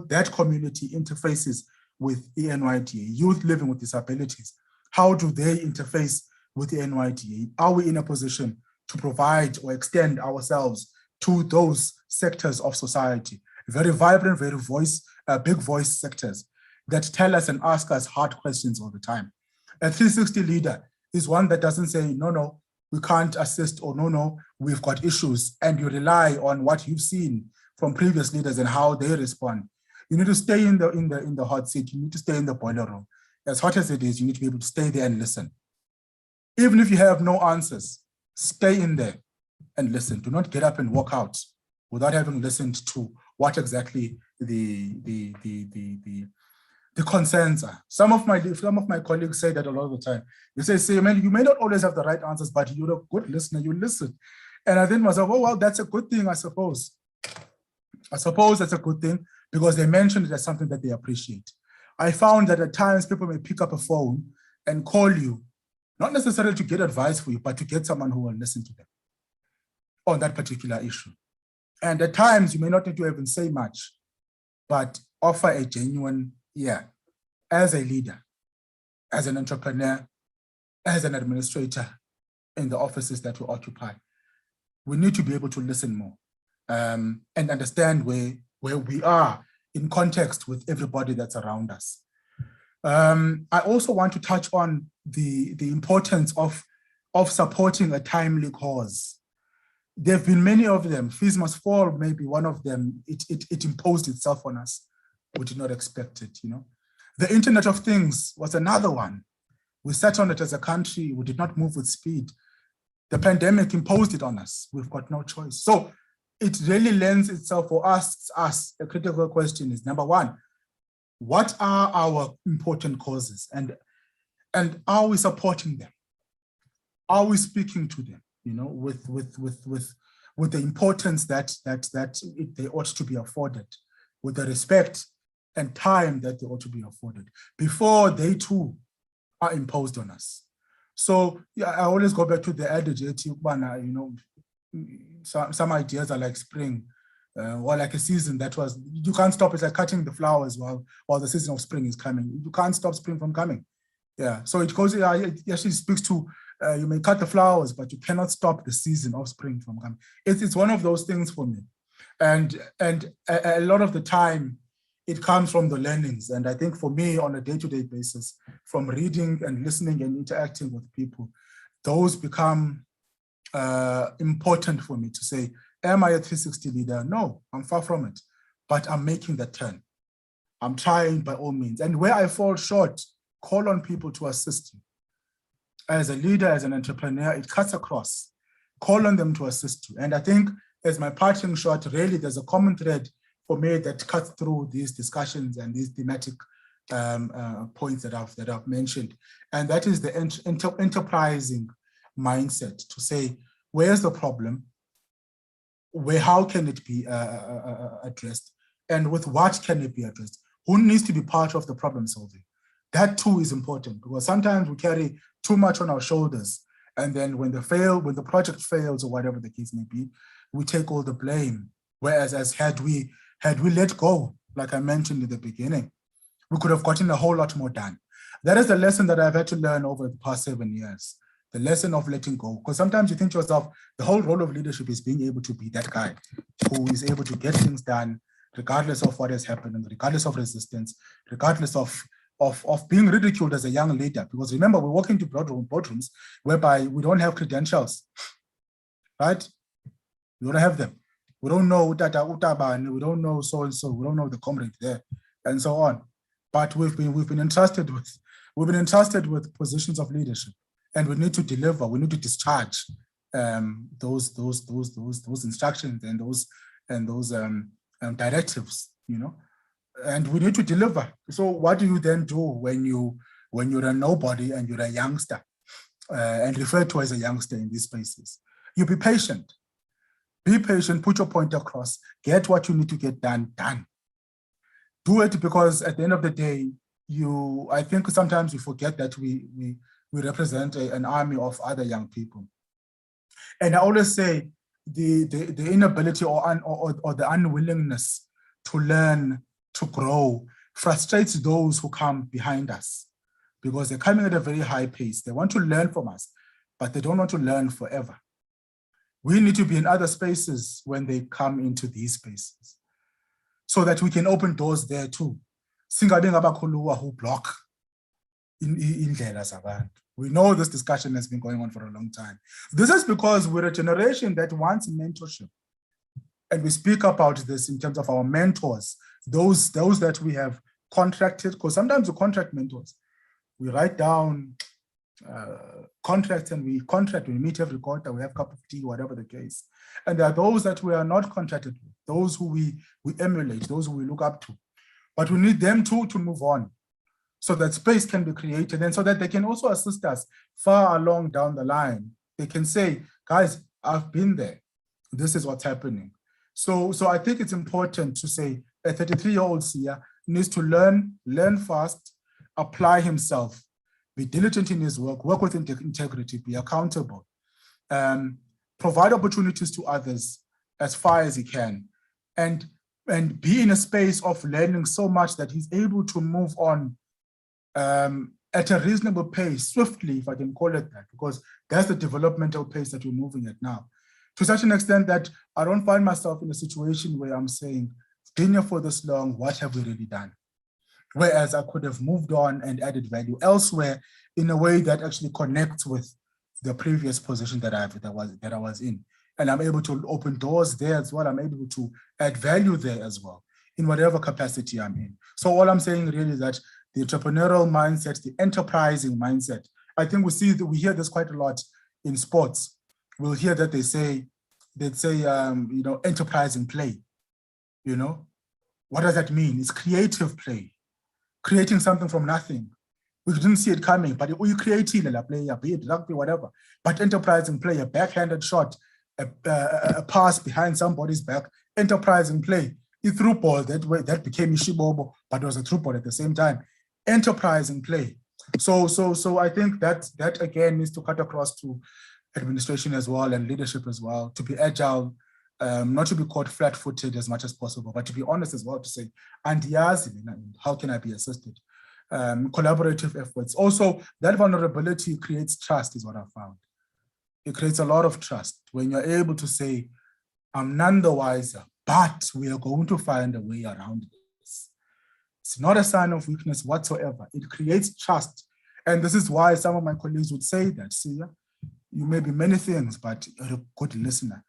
that community interfaces with the NYDA, youth living with disabilities? How do they interface with the NYDA? Are we in a position to provide or extend ourselves to those sectors of society, very vibrant, very big voice sectors that tell us and ask us hard questions all the time? A 360 leader is one that doesn't say, no, we can't assist, or no, we've got issues, and you rely on what you've seen from previous leaders and how they respond. You need to stay in the hot seat. You need to stay in the boiler room. As hot as it is, you need to be able to stay there and listen. Even if you have no answers, stay in there and listen. Do not get up and walk out without having listened to what exactly the concerns are. Some of my colleagues say that a lot of the time. They say, man, you may not always have the right answers, but you're a good listener, you listen. And I think to myself, oh, well, that's a good thing, I suppose. I suppose that's a good thing because they mentioned it as something that they appreciate. I found that at times people may pick up a phone and call you, not necessarily to get advice for you, but to get someone who will listen to them on that particular issue. And at times you may not need to even say much, but offer a genuine ear as a leader, as an entrepreneur, as an administrator in the offices that we occupy. We need to be able to listen more and understand where we are in context with everybody that's around us. I also want to touch on the importance of supporting a timely cause. There have been many of them. Fees Must Fall may be one of them. It imposed itself on us. We did not expect it, The Internet of Things was another one. We sat on it as a country. We did not move with speed. The pandemic imposed it on us. We've got no choice. So it really lends itself for us. A critical question is, number one, what are our important causes, and are we supporting them? Are we speaking to them, with the importance that they ought to be afforded, with the respect and time that they ought to be afforded before they too are imposed on us? So yeah, I always go back to the adage, some ideas are like spring, or like a season that was, you can't stop. It's like cutting the flowers while the season of spring is coming. You can't stop spring from coming. Yeah, so it actually speaks to, you may cut the flowers, but you cannot stop the season of spring from coming. It's one of those things for me. And a lot of the time, it comes from the learnings. And I think for me, on a day-to-day basis, from reading and listening and interacting with people, those become important for me to say, am I a 360 leader? No, I'm far from it, but I'm making that turn. I'm trying by all means. And where I fall short, call on people to assist you. As a leader, as an entrepreneur, it cuts across. Call on them to assist you. And I think as my parting shot, really there's a common thread for me that cuts through these discussions and these thematic points that I've mentioned. And that is the enterprising mindset to say, where's the problem? How can it be addressed? And with what can it be addressed? Who needs to be part of the problem solving? That too is important, because sometimes we carry too much on our shoulders. And then when the project fails or whatever the case may be, we take all the blame. Whereas had we let go, like I mentioned in the beginning, we could have gotten a whole lot more done. That is the lesson that I've had to learn over the past 7 years. The lesson of letting go. Because sometimes you think to yourself, the whole role of leadership is being able to be that guy who is able to get things done, regardless of what has happened, and regardless of resistance, regardless of being ridiculed as a young leader. Because remember, we walk into boardrooms whereby we don't have credentials, right? We don't have them. We don't know Utabani, we don't know so-and-so, we don't know the comrade there, and so on. But we've been entrusted with positions of leadership. And we need to deliver. We need to discharge those instructions and those directives, And we need to deliver. So what do you then do when you're a nobody and you're a youngster, and referred to as a youngster in these spaces? You be patient. Be patient. Put your point across. Get what you need to get done. Do it, because at the end of the day, I think sometimes we forget that we represent an army of other young people. And I always say the inability or the unwillingness to learn, to grow, frustrates those who come behind us, because they're coming at a very high pace. They want to learn from us, but they don't want to learn forever. We need to be in other spaces when they come into these spaces, so that we can open doors there too. Singabe ngabakhuluwa who block indlela zabantu. We know this discussion has been going on for a long time. This is because we're a generation that wants mentorship. And we speak about this in terms of our mentors, those that we have contracted, because sometimes we contract mentors. We write down contracts and we meet every quarter, we have a cup of tea, whatever the case. And there are those that we are not contracted with, those who we emulate, those who we look up to. But we need them too to move on, so that space can be created and so that they can also assist us far along down the line. They can say, guys, I've been there. This is what's happening. So I think it's important to say a 33-year-old Sia needs to learn fast, apply himself, be diligent in his work with integrity, be accountable, provide opportunities to others as far as he can, and be in a space of learning so much that he's able to move on at a reasonable pace, swiftly, if I can call it that, because that's the developmental pace that we're moving at now. To such an extent that I don't find myself in a situation where I'm saying, been here for this long, what have we really done? Whereas I could have moved on and added value elsewhere in a way that actually connects with the previous position that I was in. And I'm able to open doors there as well. I'm able to add value there as well, in whatever capacity I'm in. So all I'm saying really is that the entrepreneurial mindset, the enterprising mindset, I think we hear this quite a lot in sports. We'll hear that they'd say, enterprising play. What does that mean? It's creative play, creating something from nothing. We didn't see it coming, but we created a player, be it rugby, whatever. But enterprising play, a backhanded shot, a pass behind somebody's back, enterprising play. He threw ball that became Ishibobo, but it was a through ball at the same time. Enterprising play. So I think that again needs to cut across to administration as well and leadership as well, to be agile, not to be caught flat-footed as much as possible, but to be honest as well, to say, how can I be assisted? Collaborative efforts. Also, that vulnerability creates trust is what I found. It creates a lot of trust when you're able to say, I'm none the wiser, but we are going to find a way around this. It's not a sign of weakness whatsoever. It creates trust. And this is why some of my colleagues would say that, see, you may be many things, but you're a good listener.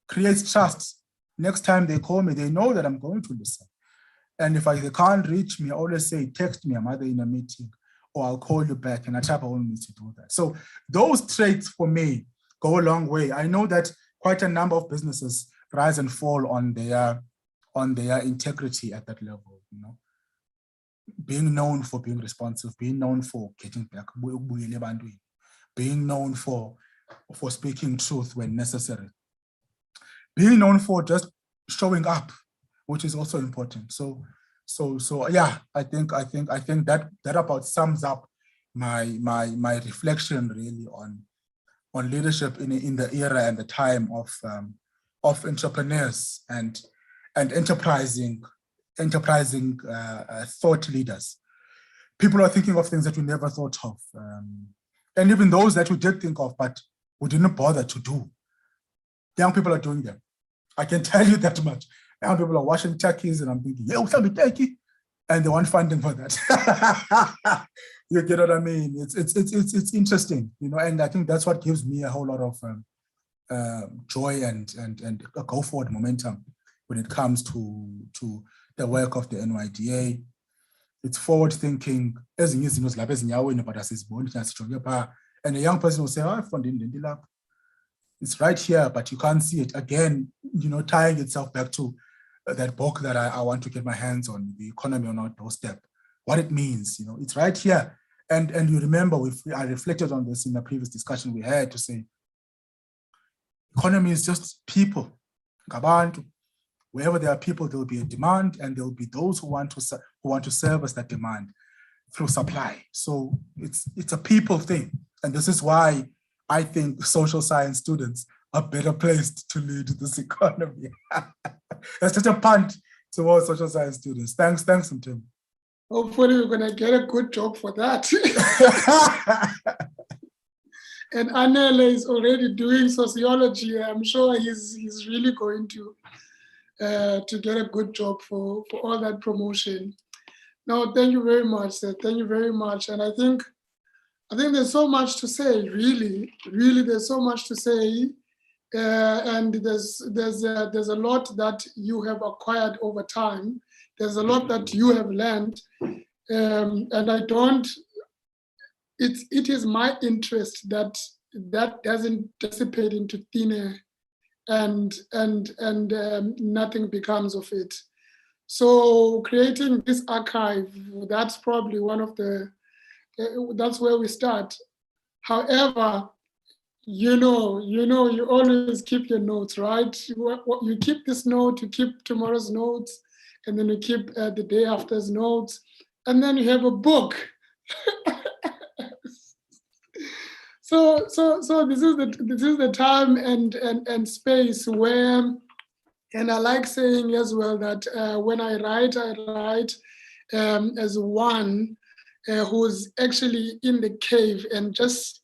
Creates trust. Next time they call me, they know that I'm going to listen. And if they can't reach me, I always say, text me, I'm either in a meeting, or I'll call you back, and I try by all means to do that. So those traits for me go a long way. I know that quite a number of businesses rise and fall on their integrity at that level, Being known for being responsive, being known for getting back, being known for speaking truth when necessary, being known for just showing up, which is also important. So yeah, I think that about sums up my reflection really on leadership in the era and the time of entrepreneurs and enterprising thought leaders. People are thinking of things that we never thought of, and even those that we did think of, but we didn't bother to do. Young people are doing them. I can tell you that much. Young people are washing turkeys, and I'm thinking, yeah, we'll be turkey, and they want funding for that. You get what I mean? It's interesting, and I think that's what gives me a whole lot of joy and a go forward momentum when it comes to the work of the NYDA. It's forward thinking. And a young person will say, I found it. It's right here, but you can't see it. Again, tying itself back to that book that I want to get my hands on, The Economy on Our Doorstep. What it means, it's right here. And you remember, I reflected on this in the previous discussion we had to say, economy is just people. Wherever there are people, there will be a demand, and there will be those who want to service that demand. through supply. So it's a people thing. And this is why I think social science students are better placed to lead this economy. That's just a punt towards social science students. Thanks, Tim. Hopefully we're gonna get a good job for that. And Anele is already doing sociology. I'm sure he's really going to get a good job for all that promotion. No, thank you very much, sir. Thank you very much. And I think there's so much to say, really, there's so much to say. And there's a lot that you have acquired over time. There's a lot that you have learned. And it is my interest that doesn't dissipate into thin air and nothing becomes of it. So creating this archive, that's probably one of that's where we start. However, you always keep your notes, right? You keep this note, you keep tomorrow's notes, and then you keep the day after's notes, and then you have a book. So this is the time and space where, and I like saying as well that when I write as one who's actually in the cave and just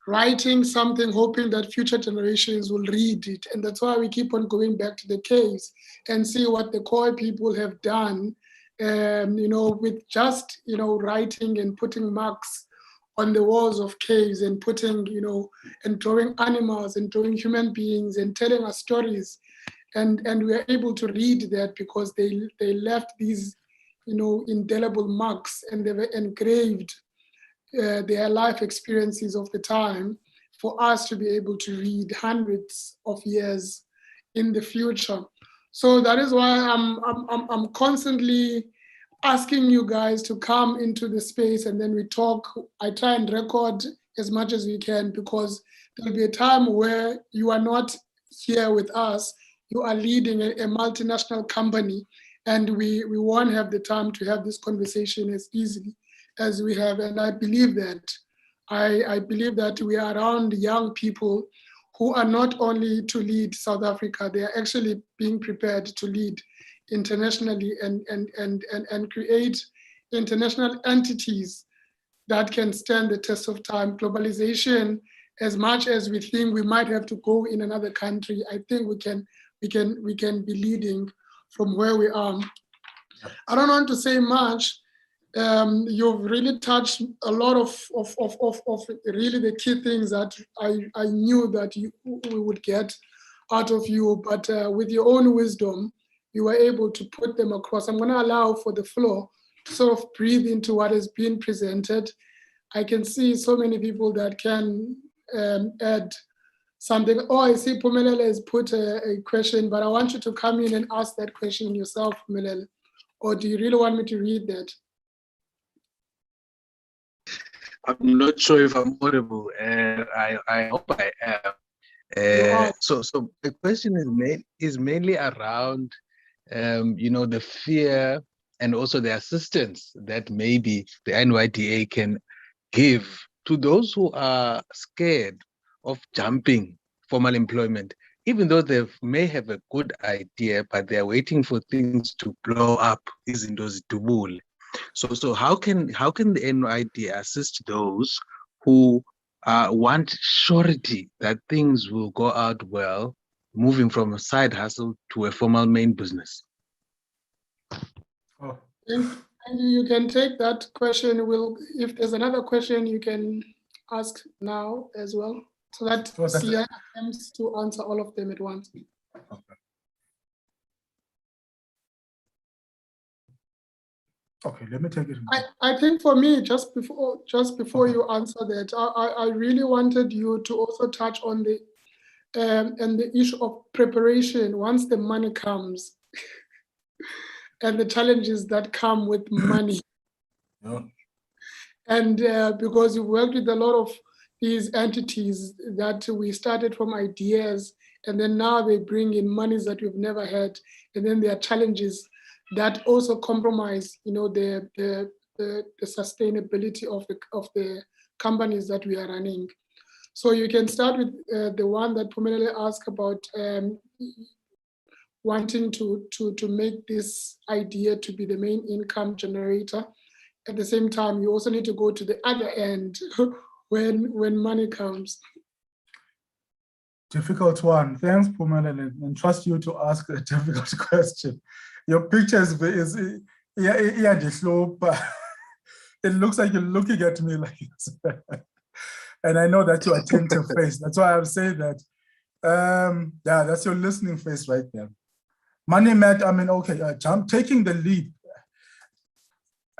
writing something, hoping that future generations will read it. And that's why we keep on going back to the caves and see what the core people have done, with just, writing and putting marks on the walls of caves and putting, and drawing animals and drawing human beings and telling us stories. And we are able to read that because they left these, indelible marks, and they were engraved their life experiences of the time for us to be able to read hundreds of years in the future. So that is why I'm constantly asking you guys to come into the space, and then we talk. I try and record as much as we can, because there'll be a time where you are not here with us. You are leading a multinational company, and we won't have the time to have this conversation as easily as we have. And I believe that. I believe that we are around young people who are not only to lead South Africa, they are actually being prepared to lead internationally and create international entities that can stand the test of time. Globalization, as much as we think we might have to go in another country, I think we can be leading from where we are. I don't want to say much. You've really touched a lot of really the key things that I knew that we would get out of you, but with your own wisdom, you were able to put them across. I'm going to allow for the floor to sort of breathe into what has been presented. I can see so many people that can add something. Oh, I see Pumelele has put a question, but I want you to come in and ask that question yourself, Pumelele. Or do you really want me to read that? I'm not sure if I'm audible. I hope I am. So the question is mainly around, the fear and also the assistance that maybe the NYDA can give to those who are scared of jumping formal employment, even though they may have a good idea, but they're waiting for things to blow up. So how can the NYDA assist those who want surety that things will go out well, moving from a side hustle to a formal main business? Oh. And you can take that question. If there's another question, you can ask now as well, so that Sia attempts to answer all of them at once. Okay, let me take it. I think for me, just before you answer that, I really wanted you to also touch on the issue of preparation once the money comes. And the challenges that come with money. Yeah. And because you've worked with a lot of these entities that we started from ideas, and then now they bring in monies that we've never had, and then there are challenges that also compromise, the the sustainability of the companies that we are running. So you can start with the one that Phumelele asked about, wanting to make this idea to be the main income generator. At the same time, you also need to go to the other end when money comes. Difficult one. Thanks, Phumelele, and trust you to ask a difficult question. Your picture is it looks like you're looking at me like this. And I know that's your attentive face. That's why I'm saying that. Yeah, that's your listening face right there. Money Matt, I mean, okay, taking the lead.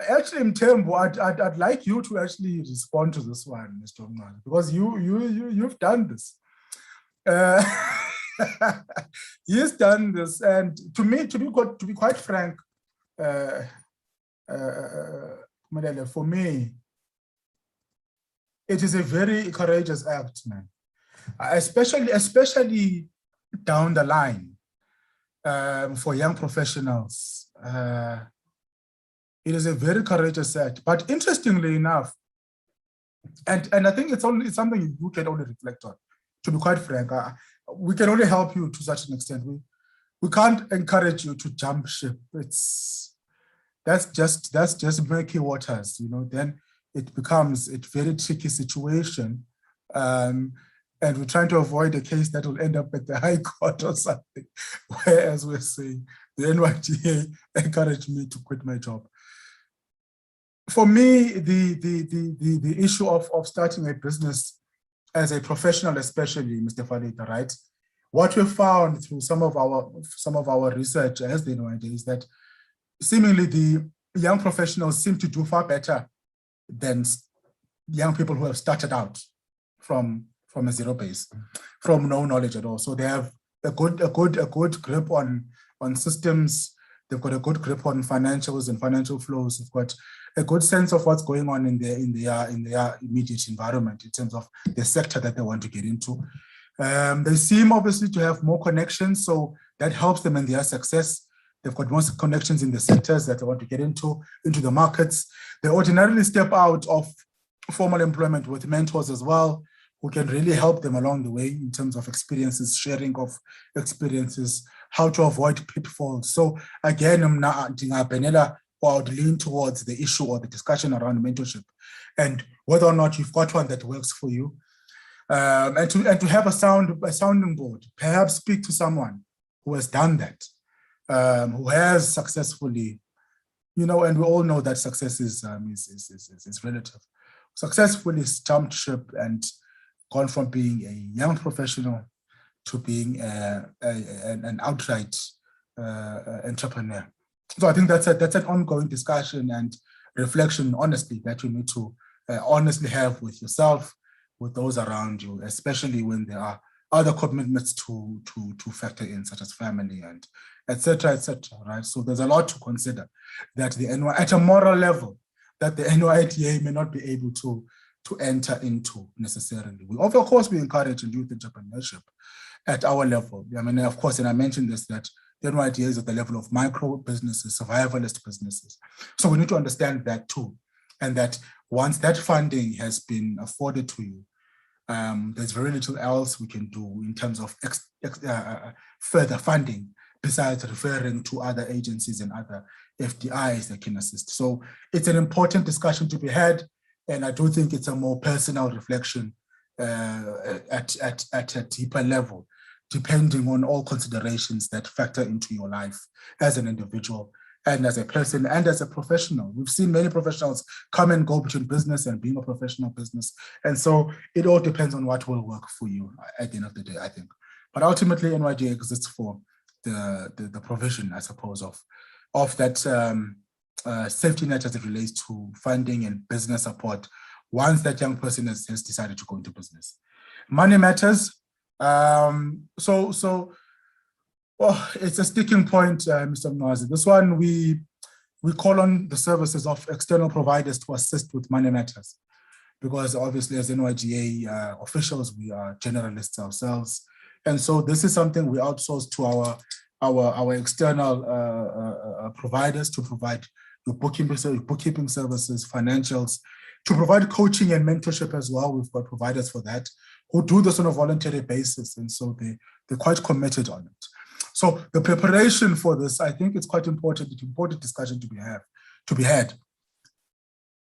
Actually, Mthembu, I'd like you to actually respond to this one, Mr. Mngadi, because you've done this. He's done this, and to me, to be quite frank, for me, it is a very courageous act, man. Especially down the line for young professionals. It is a very courageous act. But interestingly enough, and I think it's something you can only reflect on. To be quite frank, we can only help you to such an extent. We can't encourage you to jump ship. That's just murky waters, you know. Then it becomes a very tricky situation, and we're trying to avoid a case that will end up at the High Court or something. Whereas we're saying the NYDA encouraged me to quit my job. For me, the issue of starting a business as a professional, especially, Mr. Falita, right? What we found through some of our research as the NYDA is that seemingly the young professionals seem to do far better than young people who have started out from a zero base, from no knowledge at all. So they have a good grip on systems. They've got a good grip on financials and financial flows. They've got a good sense of what's going on in their immediate environment in terms of the sector that they want to get into. They seem obviously to have more connections, so that helps them in their success. They've got more connections in the sectors that they want to get into the markets. They ordinarily step out of formal employment with mentors as well, who can really help them along the way in terms of experiences, sharing of experiences, how to avoid pitfalls. So again, I would lean towards the issue or the discussion around mentorship and whether or not you've got one that works for you. And to have a sounding board, perhaps speak to someone who has done that, who has successfully, you know, and we all know that success is relative, successfully jumped ship and gone from being a young professional to being an outright entrepreneur. So I think that's an ongoing discussion and reflection, honestly, that you need to honestly have with yourself, with those around you, especially when there are other commitments to factor in, such as family and et cetera, right? So there's a lot to consider that at a moral level, that the NYDA may not be able to enter into necessarily. Of course, we encourage youth entrepreneurship at our level. I mean, of course, and I mentioned this, that the NYDA is at the level of micro businesses, survivalist businesses. So we need to understand that too. And that once that funding has been afforded to you, there's very little else we can do in terms of further funding besides referring to other agencies and other FDIs that can assist. So it's an important discussion to be had. And I do think it's a more personal reflection at a deeper level, depending on all considerations that factor into your life as an individual and as a person and as a professional. We've seen many professionals come and go between business and being a professional business. And so it all depends on what will work for you at the end of the day, I think. But ultimately, NYDA exists for the provision, I suppose, of that safety net as it relates to funding and business support once that young person has decided to go into business. Money matters. It's a sticking point, Mr. Mngadi. This one, we call on the services of external providers to assist with money matters, because obviously as NYDA officials, we are generalists ourselves. And so this is something we outsource to our external providers to provide your bookkeeping services, financials, to provide coaching and mentorship as well. We've got providers for that who do this on a voluntary basis. And so they're quite committed on it. So the preparation for this, I think it's quite important. It's an important discussion to be had.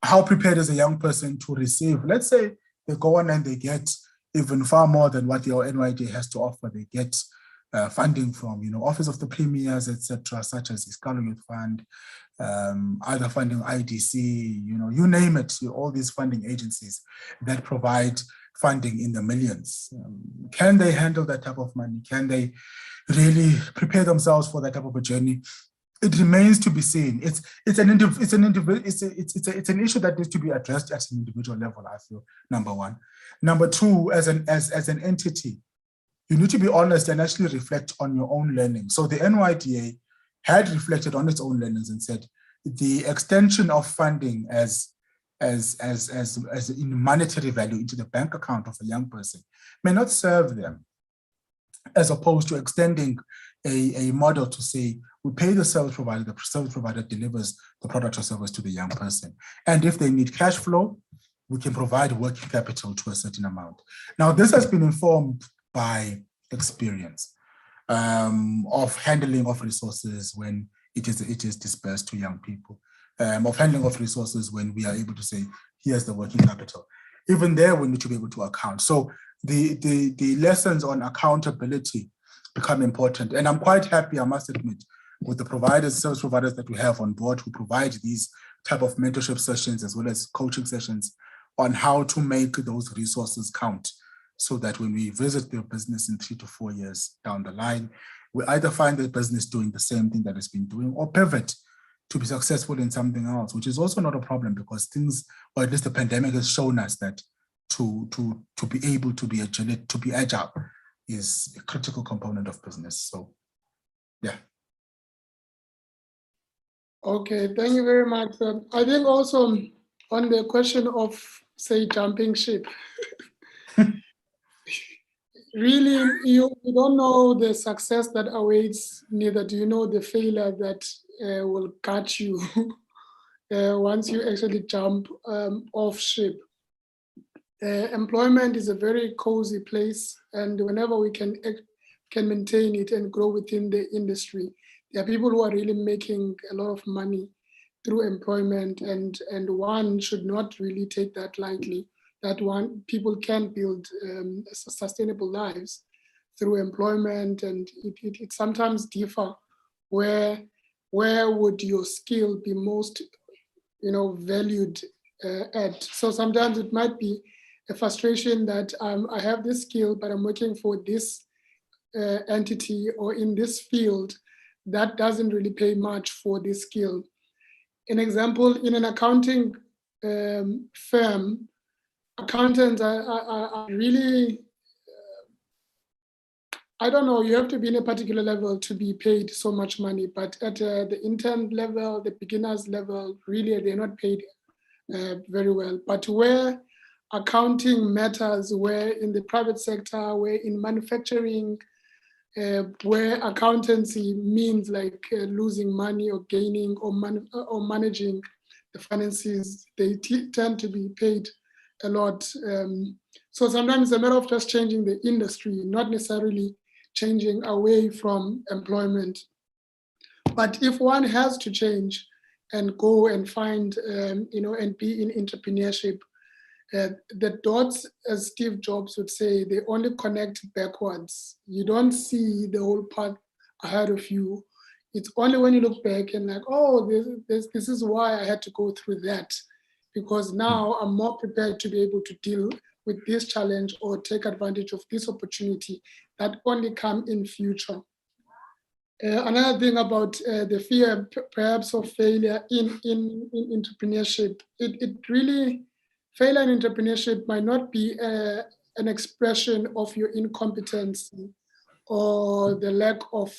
How prepared is a young person to receive? Let's say they go on and they get even far more than what your NYDA has to offer. They get funding from, Office of the Premiers, etc., such as the Scholar Youth Fund, other funding, IDC, you name it, all these funding agencies that provide funding in the millions. Can they handle that type of money? Can they really prepare themselves for that type of a journey? It remains to be seen. It's an issue that needs to be addressed at an individual level, I feel, number one. Number two, as an entity, you need to be honest and actually reflect on your own learning. So the NYDA had reflected on its own learnings and said the extension of funding as in monetary value into the bank account of a young person may not serve them, as opposed to extending a model to say, we pay the service provider delivers the product or service to the young person. And if they need cash flow, we can provide working capital to a certain amount. Now, this has been informed by experience of handling of resources when it is dispersed to young people, of handling of resources when we are able to say, here's the working capital. Even there, we need to be able to account. So the lessons on accountability become important. And I'm quite happy, I must admit, with the providers, service providers that we have on board who provide these type of mentorship sessions as well as coaching sessions on how to make those resources count, so that when we visit their business in 3 to 4 years down the line, we either find the business doing the same thing that it's been doing or pivot to be successful in something else, which is also not a problem, because things, or at least the pandemic has shown us that to be able to be agile is a critical component of business. So, yeah. Okay, thank you very much. I think also on the question of, say, jumping ship, really, you don't know the success that awaits, neither do you know the failure that will catch you once you actually jump off ship. Employment is a very cozy place, and whenever we can maintain it and grow within the industry, there are people who are really making a lot of money through employment, and one should not really take that lightly. That people can build sustainable lives through employment, and it sometimes differ where would your skill be most valued at. So sometimes it might be a frustration that I have this skill, but I'm working for this entity or in this field that doesn't really pay much for this skill. An example, in an accounting firm, accountants are really, I don't know, you have to be in a particular level to be paid so much money, but at the intern level, the beginners level, really they're not paid very well. But where accounting matters, where in the private sector, where in manufacturing, where accountancy means like losing money or gaining or managing the finances, they tend to be paid a lot. So sometimes it's a matter of just changing the industry, not necessarily changing away from employment. But if one has to change and go and find, and be in entrepreneurship, the dots, as Steve Jobs would say, they only connect backwards. You don't see the whole path ahead of you. It's only when you look back and like, oh, this is why I had to go through that, because now I'm more prepared to be able to deal with this challenge or take advantage of this opportunity that only come in future. Another thing about the fear, perhaps, of failure in entrepreneurship, it really, failure in entrepreneurship might not be an expression of your incompetence or the lack of,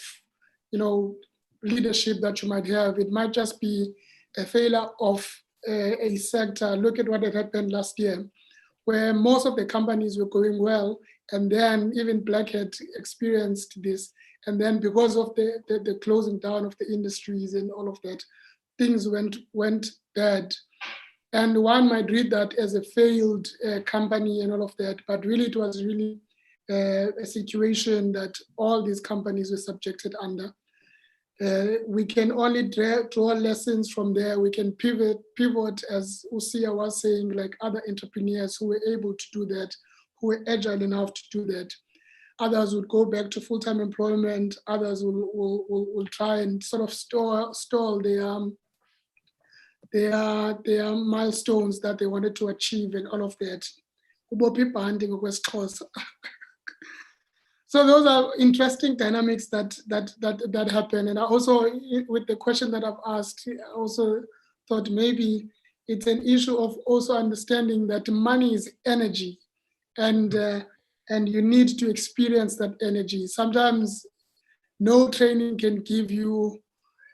leadership that you might have. It might just be a failure of a sector. Look at what had happened last year, where most of the companies were going well, and then even Black had experienced this. And then because of the closing down of the industries and all of that, things went bad. And one might read that as a failed company and all of that, but really it was really a situation that all these companies were subjected under. We can only draw lessons from there. We can pivot, as Usia was saying, like other entrepreneurs who were able to do that, who were agile enough to do that. Others would go back to full-time employment. Others will try and sort of stall their milestones that they wanted to achieve and all of that. So those are interesting dynamics that happen. And I also, with the question that I've asked, I also thought maybe it's an issue of also understanding that money is energy, and you need to experience that energy. Sometimes no training can give you,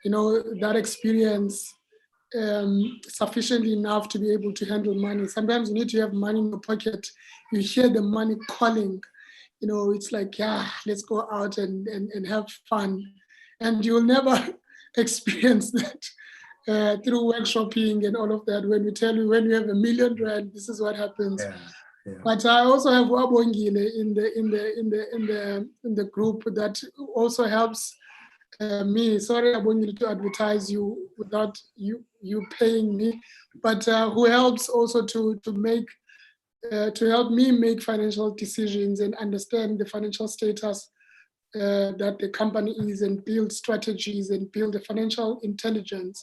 that experience sufficiently enough to be able to handle money. Sometimes you need to have money in your pocket. You hear the money calling. It's like, yeah, let's go out and have fun. And you'll never experience that through workshopping and all of that. When we tell you, when you have R1 million, this is what happens. Yeah, yeah. But I also have Wabongile in the group that also helps me. Sorry, Wabongile, to advertise you without you paying me, but who helps also to help me make financial decisions and understand the financial status that the company is, and build strategies and build the financial intelligence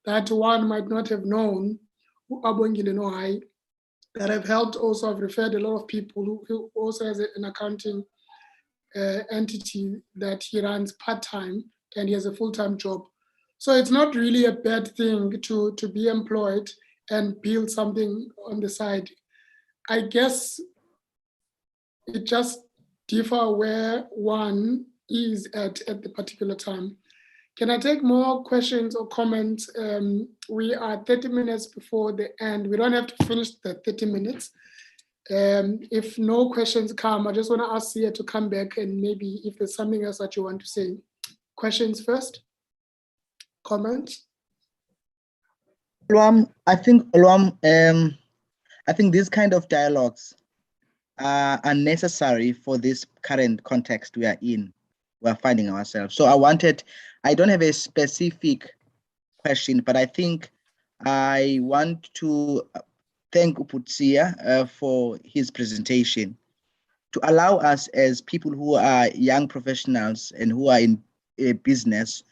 that one might not have known, that have helped. Also, I've referred a lot of people who also has an accounting entity that he runs part-time, and he has a full-time job. So it's not really a bad thing to be employed and build something on the side. I guess it just differs where one is at the particular time. Can I take more questions or comments? We are 30 minutes before the end. We don't have to finish the 30 minutes. If no questions come, I just want to ask Sia to come back, and maybe if there's something else that you want to say. Questions first? Comments? I think these kind of dialogues are necessary for this current context we are finding ourselves. So I don't have a specific question, but I think I want to thank Uputsia for his presentation, to allow us as people who are young professionals and who are in business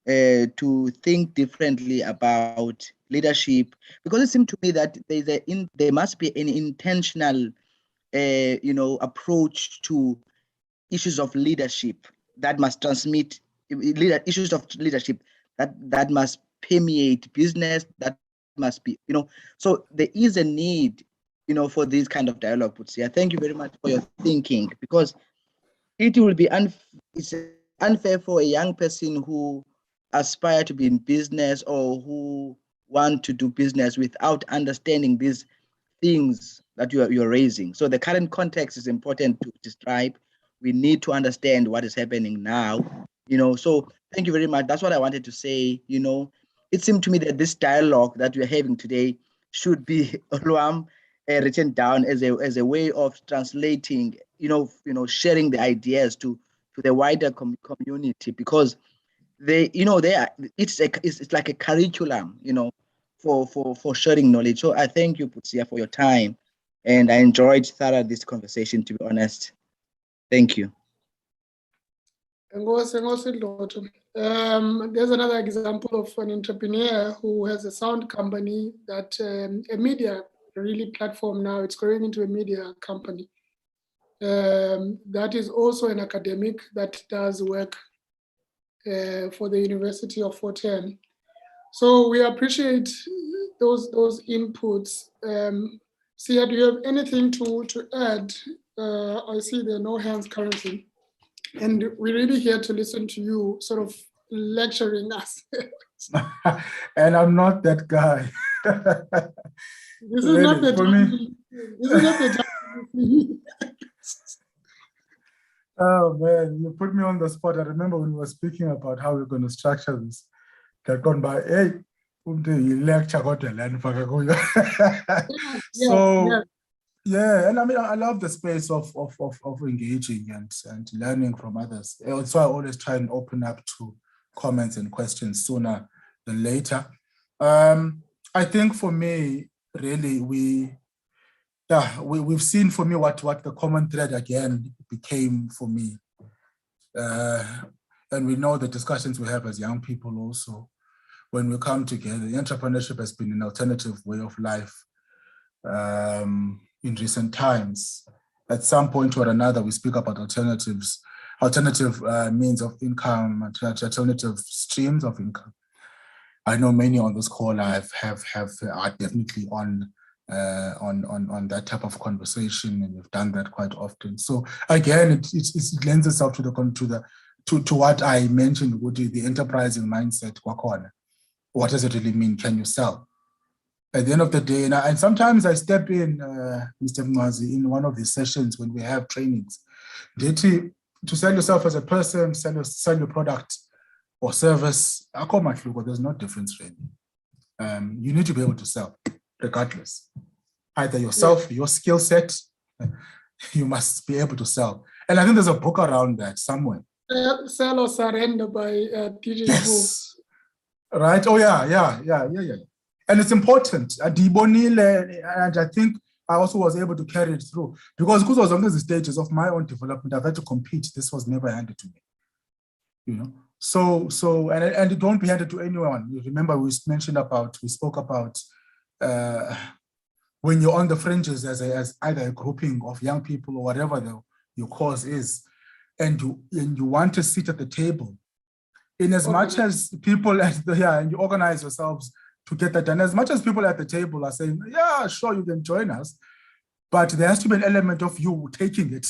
to think differently about leadership, because it seemed to me that there must be an intentional approach to issues of leadership that must transmit issues of leadership that must permeate business, that must be, so there is a need, for this kind of dialogue, Putsia. Thank you very much for your thinking, because it will be it's unfair for a young person who aspire to be in business or who want to do business without understanding these things that you're raising. So the current context is important to describe. We need to understand what is happening now, so thank you very much. That's what I wanted to say. It seemed to me that this dialogue that we're having today should be written down as a way of translating, sharing the ideas to the wider community, because it's like a curriculum, for sharing knowledge. So I thank you, Putsia, for your time, and I enjoyed thoroughly this conversation, to be honest. Thank you. There's another example of an entrepreneur who has a sound company that a media really platform now. It's growing into a media company. That is also an academic that does work for the University of Fort Hare. So we appreciate those inputs. Sia, do you have anything to add? I see there are no hands currently. And we're really here to listen to you sort of lecturing us. And I'm not that guy. This is not the time. This is not the time. Oh man, you put me on the spot. I remember when we were speaking about how we're going to structure this. They're gone by, hey, lecture got a land for Yeah. yeah, and I mean, I love the space of engaging and learning from others. So I always try and open up to comments and questions sooner than later. I think for me, really, we've seen for me what the common thread again became for me. And we know the discussions we have as young people also, when we come together. Entrepreneurship has been an alternative way of life in recent times. At some point or another, we speak about alternative means of income, alternative streams of income. I know many on this call are definitely on that type of conversation, and we've done that quite often. So again, it lends itself to what I mentioned, would be the enterprising mindset. What does it really mean? Can you sell? At the end of the day, and sometimes I step in, Mr. Mwazi, in one of these sessions when we have trainings, to sell yourself as a person, sell your product or service. There's no difference really. You need to be able to sell, regardless. Either yourself, your skill set, you must be able to sell. And I think there's a book around that somewhere. Sell or Surrender by DJ Yes. Right? Oh, yeah. And it's important. And I think I also was able to carry it through. Because I was on the stages of my own development, I've had to compete. This was never handed to me. You know? So and it won't be handed to anyone. You remember we spoke about when you're on the fringes as either a grouping of young people or whatever your cause is, and you want to sit at the table, in as much as people and you organize yourselves to get that done, as much as people at the table are saying, yeah, sure, you can join us, but there has to be an element of you taking the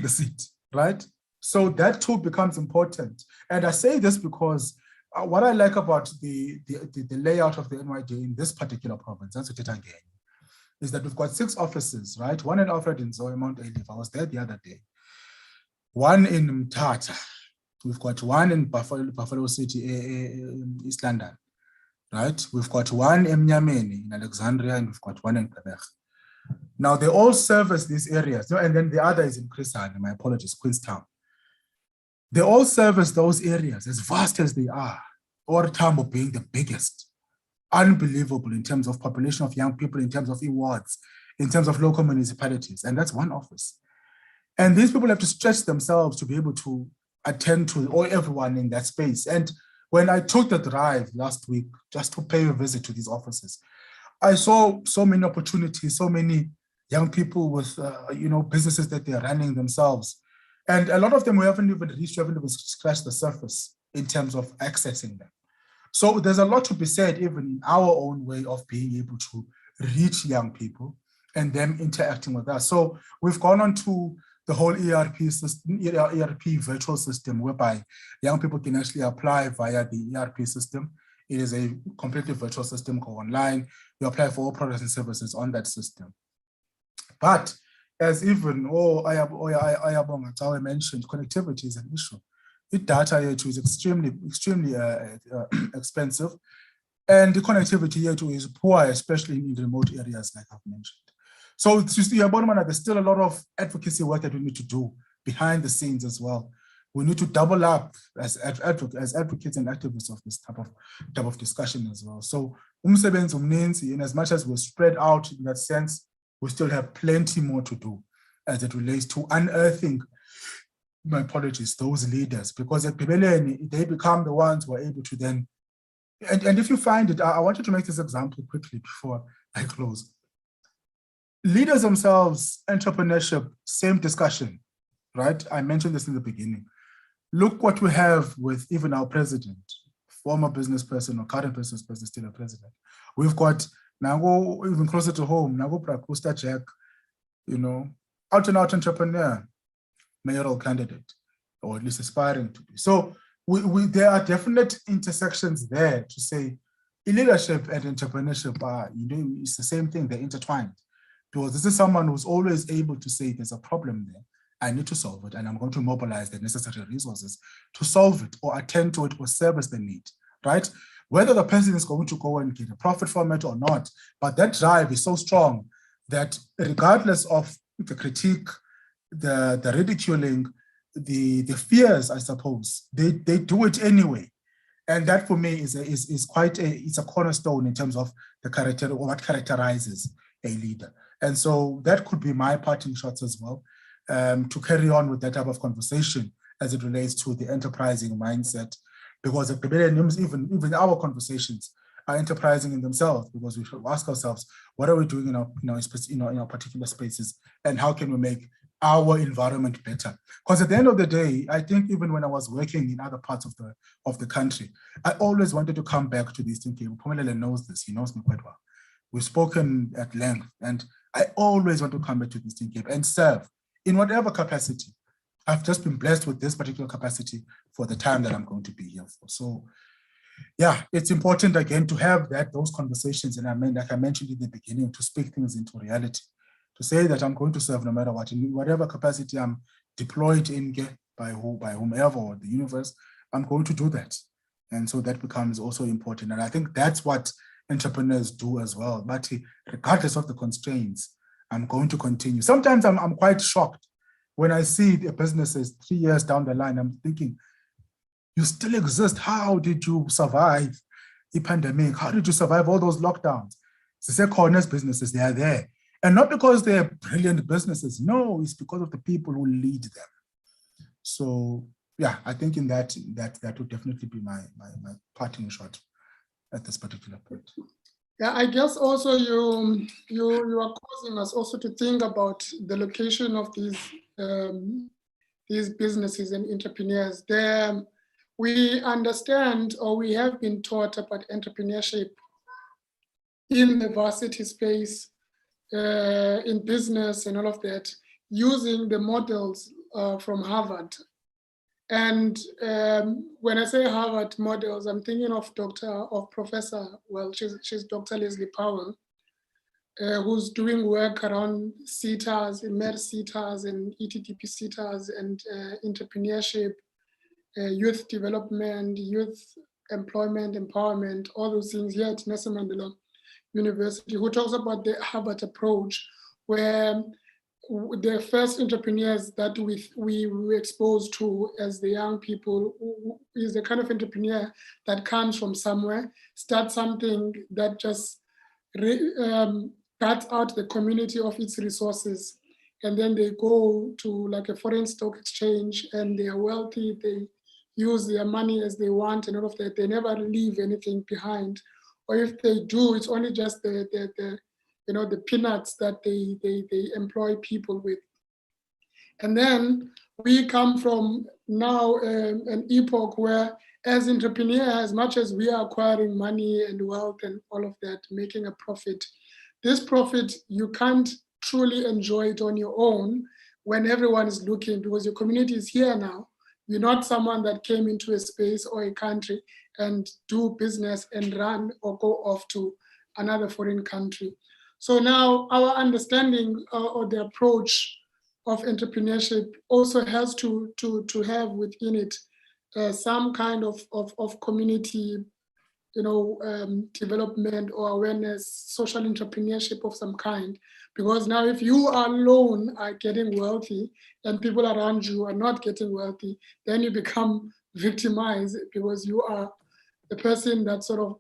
seat, right? So that too becomes important. And I say this because what I like about the layout of the NYDA in this particular province, is that we've got 6 offices, right? One in Alfred and Zoe, Mount Olive. I was there the other day. One in Mthatha. We've got one in Buffalo City, East London, right? We've got one in Mnyameni, in Alexandria, and we've got one in Quebec. Now, they all service these areas. And then the other is in Chris Hani, my apologies, Queenstown. They all service those areas, as vast as they are, or Tambo being the biggest. Unbelievable in terms of population of young people, in terms of awards, in terms of local municipalities. And that's one office. And these people have to stretch themselves to be able to attend to everyone in that space. And when I took the drive last week, just to pay a visit to these offices, I saw so many opportunities, so many young people with, businesses that they're running themselves. And a lot of them we haven't even scratched the surface in terms of accessing them. So there's a lot to be said, even in our own way of being able to reach young people and them interacting with us. So we've gone on to the whole ERP system, ERP virtual system, whereby young people can actually apply via the ERP system. It is a completely virtual system, go online, you apply for all products and services on that system. But as even I mentioned, connectivity is an issue. The data here too is extremely expensive, and the connectivity here too is poor, especially in remote areas, like I've mentioned. So there's still a lot of advocacy work that we need to do behind the scenes as well. We need to double up as advocates and activists of this type of discussion as well. So in as much as we're spread out in that sense, we still have plenty more to do as it relates to unearthing, my apologies, those leaders, because at Pibeleni, they become the ones who are able to then, and if you find it, I wanted to make this example quickly before I close. Leaders themselves, entrepreneurship, same discussion, right? I mentioned this in the beginning. Look what we have with even our president, former business person or current business person, still a president. We've got, now even closer to home, Nago Prakusta Jack, out and out entrepreneur, mayoral candidate, or at least aspiring to be. So there are definite intersections there to say leadership and entrepreneurship are, it's the same thing, they're intertwined. Because this is someone who's always able to say there's a problem there, I need to solve it, and I'm going to mobilize the necessary resources to solve it or attend to it or service the need right? Whether the person is going to go and get a profit from it or not, but that drive is so strong that regardless of the critique, the ridiculing, the fears, I suppose, they do it anyway. And that for me is quite it's a cornerstone in terms of the character or what characterizes a leader. And so that could be my parting shots as well, to carry on with that type of conversation as it relates to the enterprising mindset, because at the millenniums, even our conversations are enterprising in themselves, because we should ask ourselves, what are we doing in our particular spaces, and how can we make our environment better? Because at the end of the day, I think even when I was working in other parts of the country, I always wanted to come back to the Eastern Cape. Pumela knows this, he knows me quite well. We've spoken at length, and I always want to come back to the Eastern Cape and serve in whatever capacity. I've just been blessed with this particular capacity for the time that I'm going to be here for. So yeah, it's important again to have those conversations. And I mean, like I mentioned in the beginning, to speak things into reality, to say that I'm going to serve no matter what, in whatever capacity I'm deployed in by whomever or the universe, I'm going to do that. And so that becomes also important. And I think that's what entrepreneurs do as well. But regardless of the constraints, I'm going to continue. Sometimes I'm quite shocked when I see the businesses 3 years down the line. I'm thinking, you still exist. How did you survive the pandemic? How did you survive all those lockdowns? The second businesses, they are there. And not because they're brilliant businesses. No, it's because of the people who lead them. So yeah, I think in that would definitely be my parting shot at this particular point. Yeah, I guess also you are causing us also to think about the location of these businesses and entrepreneurs. We understand, or we have been taught about entrepreneurship in the varsity space, in business and all of that, using the models from Harvard. And when I say Harvard models, I'm thinking of Professor, well, she's Dr. Leslie Powell, who's doing work around CETAs, MER CETAs and ETTP CETAs and entrepreneurship, youth development, youth employment, empowerment, all those things here at Nelson Mandela University, who talks about the Harvard approach, where the first entrepreneurs that we were exposed to as the young people is the kind of entrepreneur that comes from somewhere, starts something that just cuts out the community of its resources, and then they go to like a foreign stock exchange and they are wealthy, they use their money as they want and all of that. They never leave anything behind. Or if they do, it's only just the peanuts that they employ people with. And then we come from now an epoch where, as entrepreneurs, as much as we are acquiring money and wealth and all of that, making a profit, this profit, you can't truly enjoy it on your own when everyone is looking, because your community is here now. You're not someone that came into a space or a country and do business and run or go off to another foreign country. So now our understanding or the approach of entrepreneurship also has to have within it some kind of community, development or awareness, social entrepreneurship of some kind. Because now if you alone are getting wealthy and people around you are not getting wealthy, then you become victimized because you are the person that sort of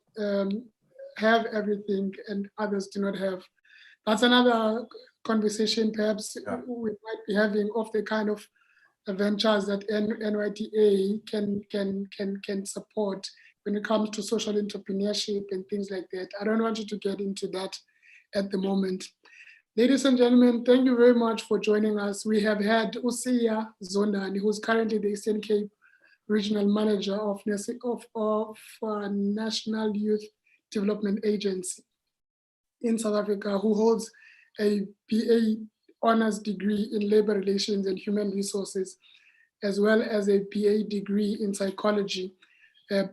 have everything and others do not have. That's another conversation perhaps we might be having of the kind of ventures that NYDA can support when it comes to social entrepreneurship and things like that. I don't want you to get into that at the moment. Ladies and gentlemen, thank you very much for joining us. We have had Usiya Zondani, who's currently the Eastern Cape Regional Manager of National Youth Development Agency in South Africa, who holds a BA honors degree in labor relations and human resources, as well as a BA degree in psychology,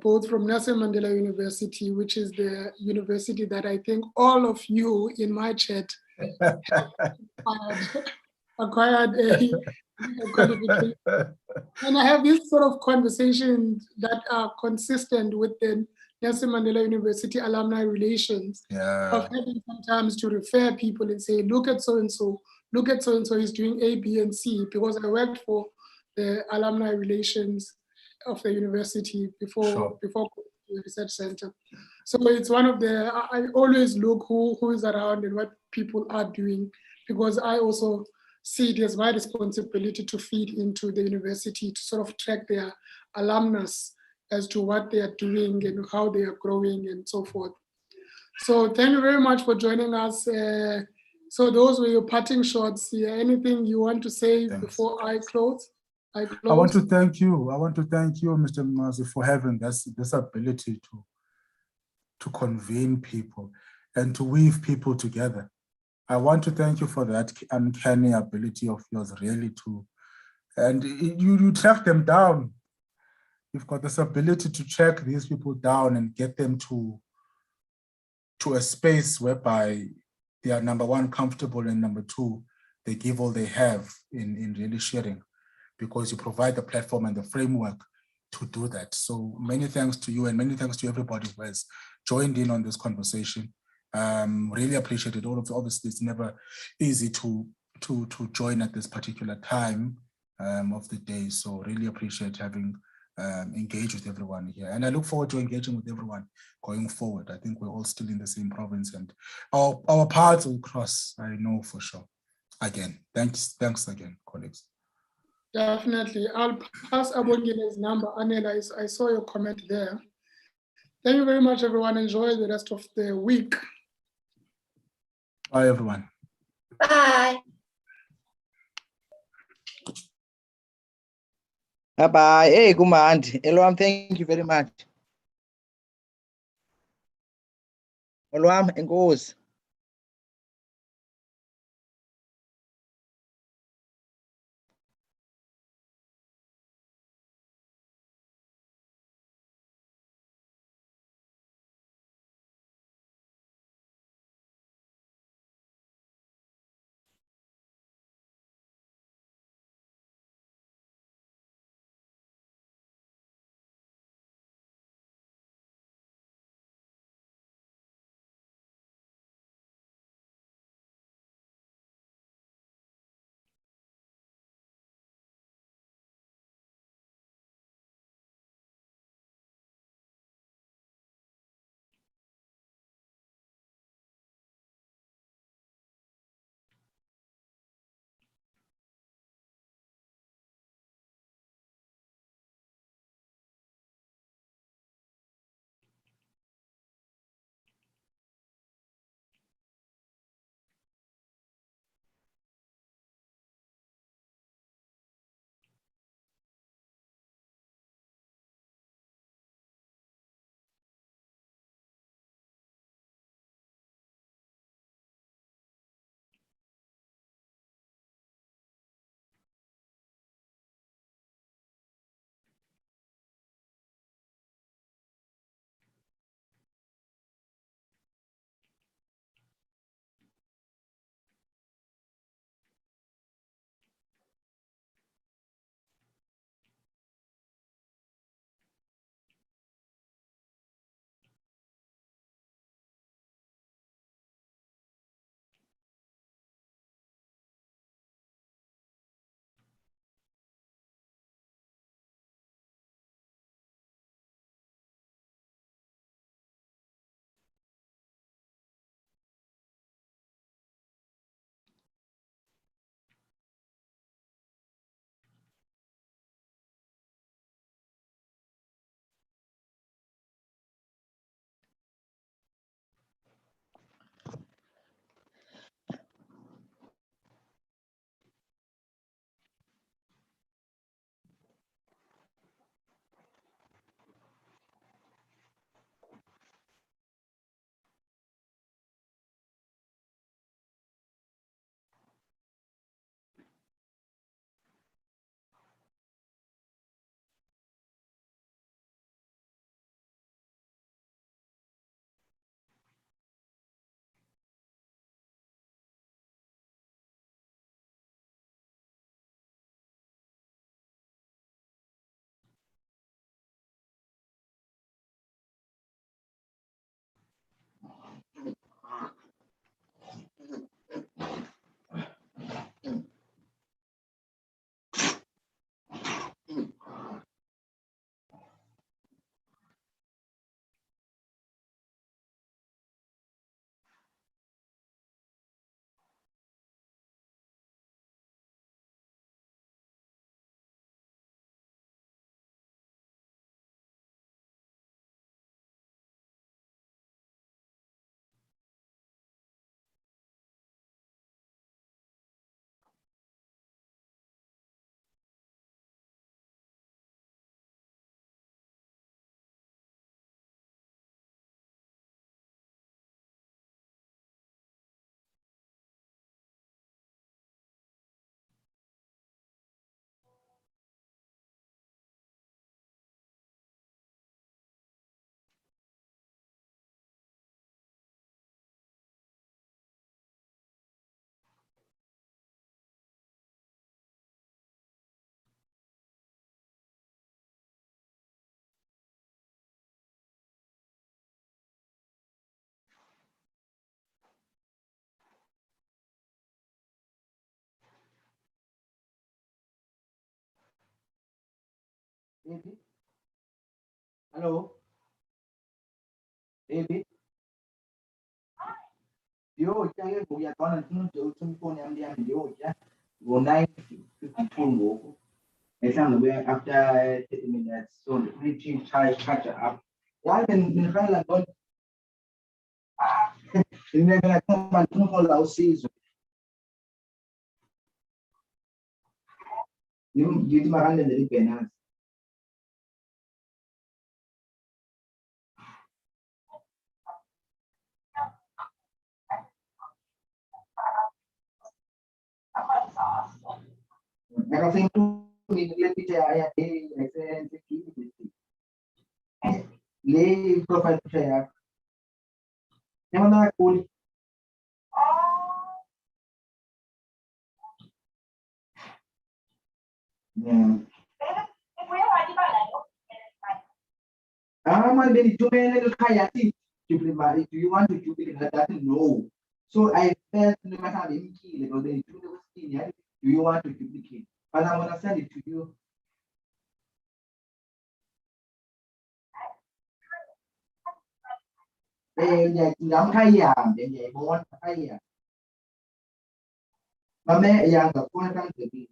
both from Nelson Mandela University, which is the university that I think all of you in my chat acquired a qualification. And I have these sort of conversations that are consistent with the Nelson Mandela University alumni relations, of having sometimes to refer people and say, look at so-and-so, look at so-and-so, he's doing A, B, and C, because I worked for the alumni relations of the university before the research center. So it's one of the, I always look who is around and what people are doing, because I also see it as my responsibility to feed into the university to sort of track their alumnus as to what they are doing and how they are growing and so forth. So thank you very much for joining us. So those were your parting shots here. Anything you want to say before I close? I want to thank you. I want to thank you, Mr. Mazi, for having this ability to convene people and to weave people together. I want to thank you for that uncanny ability of yours, really, and you track them down. You've got this ability to track these people down and get them to a space whereby they are, number one, comfortable, and number two, they give all they have in really sharing, because you provide the platform and the framework to do that. So many thanks to you, and many thanks to everybody who has joined in on this conversation. Really appreciate it. Obviously, it's never easy to join at this particular time of the day. So really appreciate having engaged with everyone here. And I look forward to engaging with everyone going forward. I think we're all still in the same province, and our paths will cross, I know for sure. Again, thanks again, colleagues. Definitely. I'll pass Abongile's number. Anela, I saw your comment there. Thank you very much, everyone. Enjoy the rest of the week. Bye, everyone. Bye. Bye-bye. Hey, Kumand. Eloam, thank you very much. Eloam, engozi. Baby? Hello? Baby? Yo, saya buya kawan tu jauh pun yang dia yo ya. Gonai pun go. Exam we after 30 minutes, so we try catch up. Why in Highland don't in the come and call our season. You did my hand in the penance. I think we let it I excellent lay profile share. Never cool. Yeah. Man, then you may little kayaking. Do you want to do it? That no. So I felt no matter the key, because then you do the do you want to duplicate? But I'm gonna send it to you. Giống kaya, vậy muốn kaya. Mà mẹ yang gặp con đang tự bị.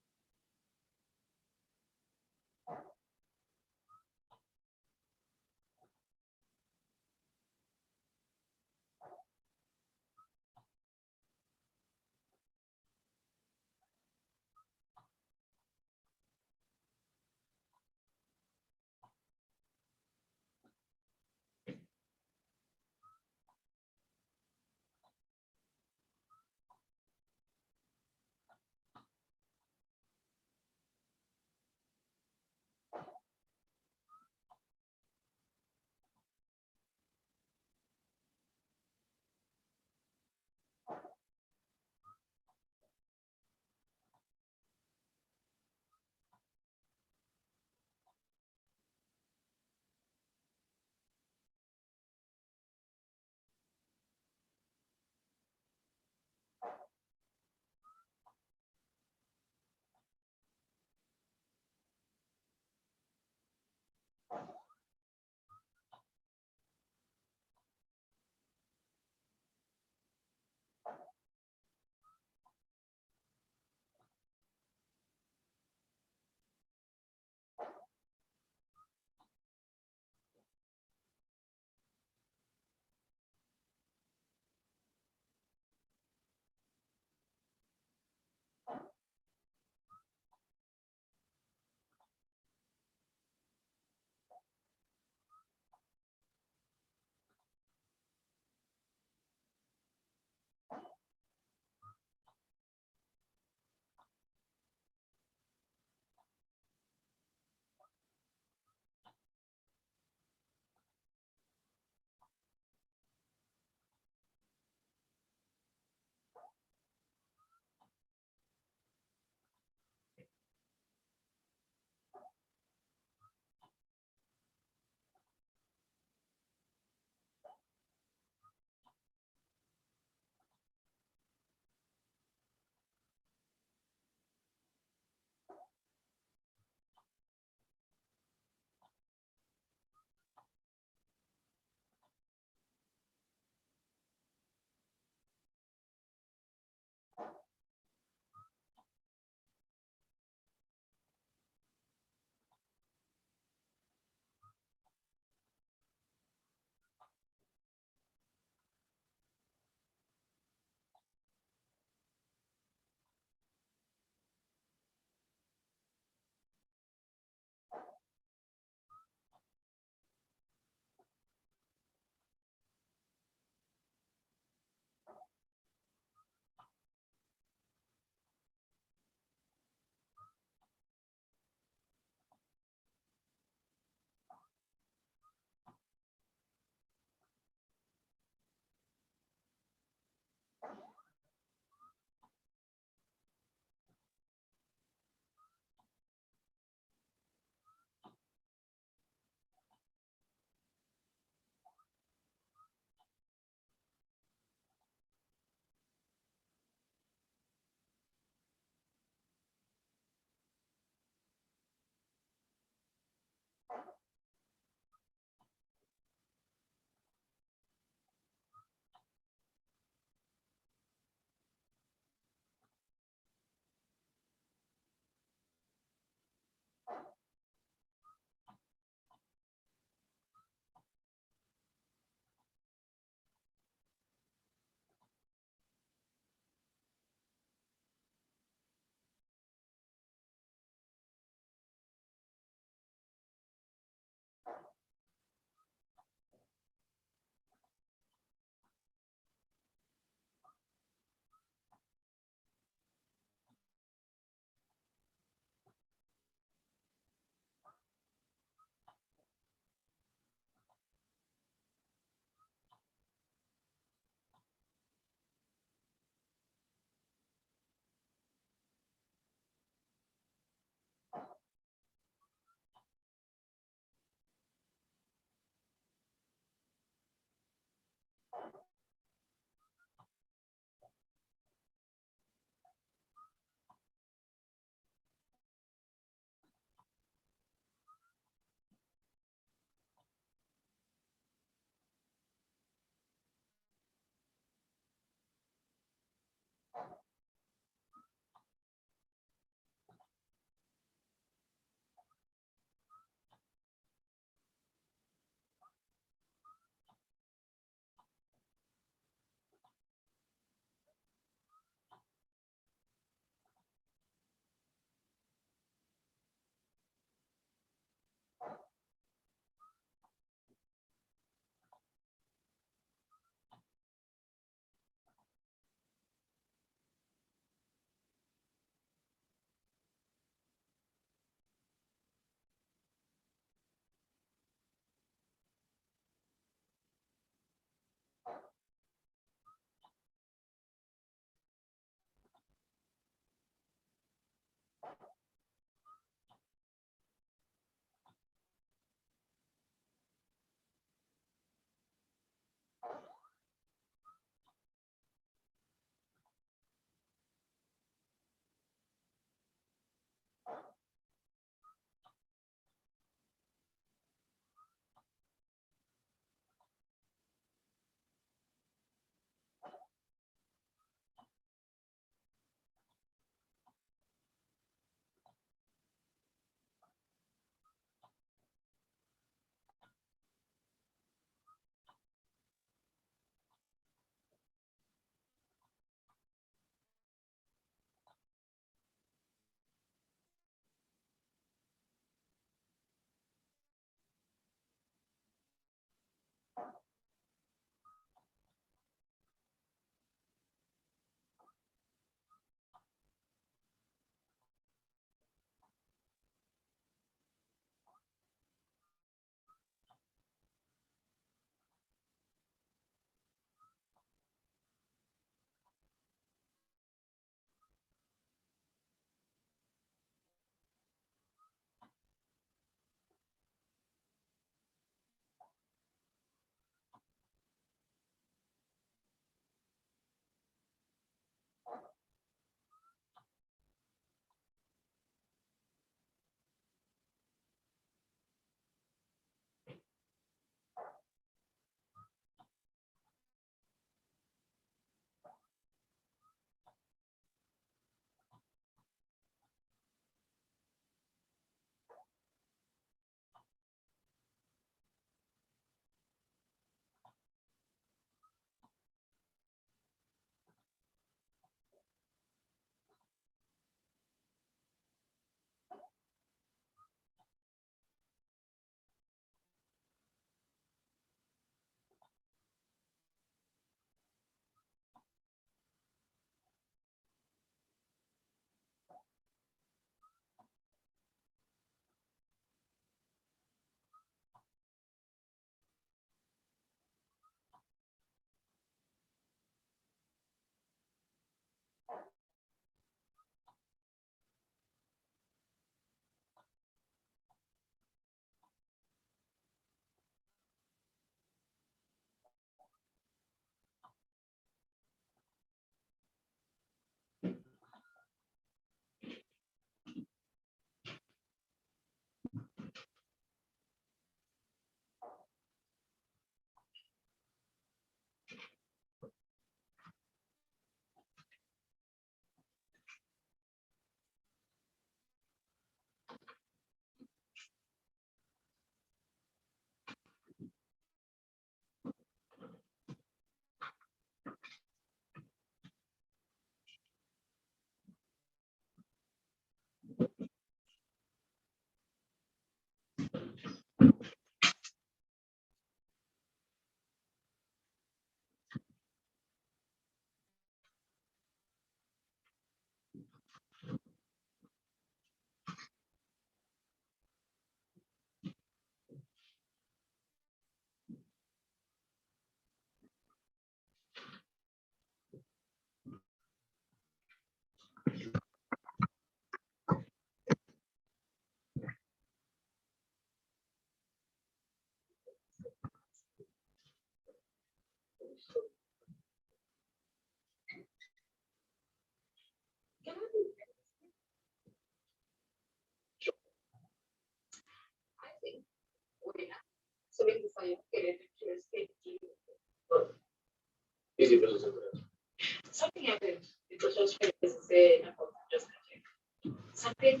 And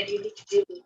you need to deal with it.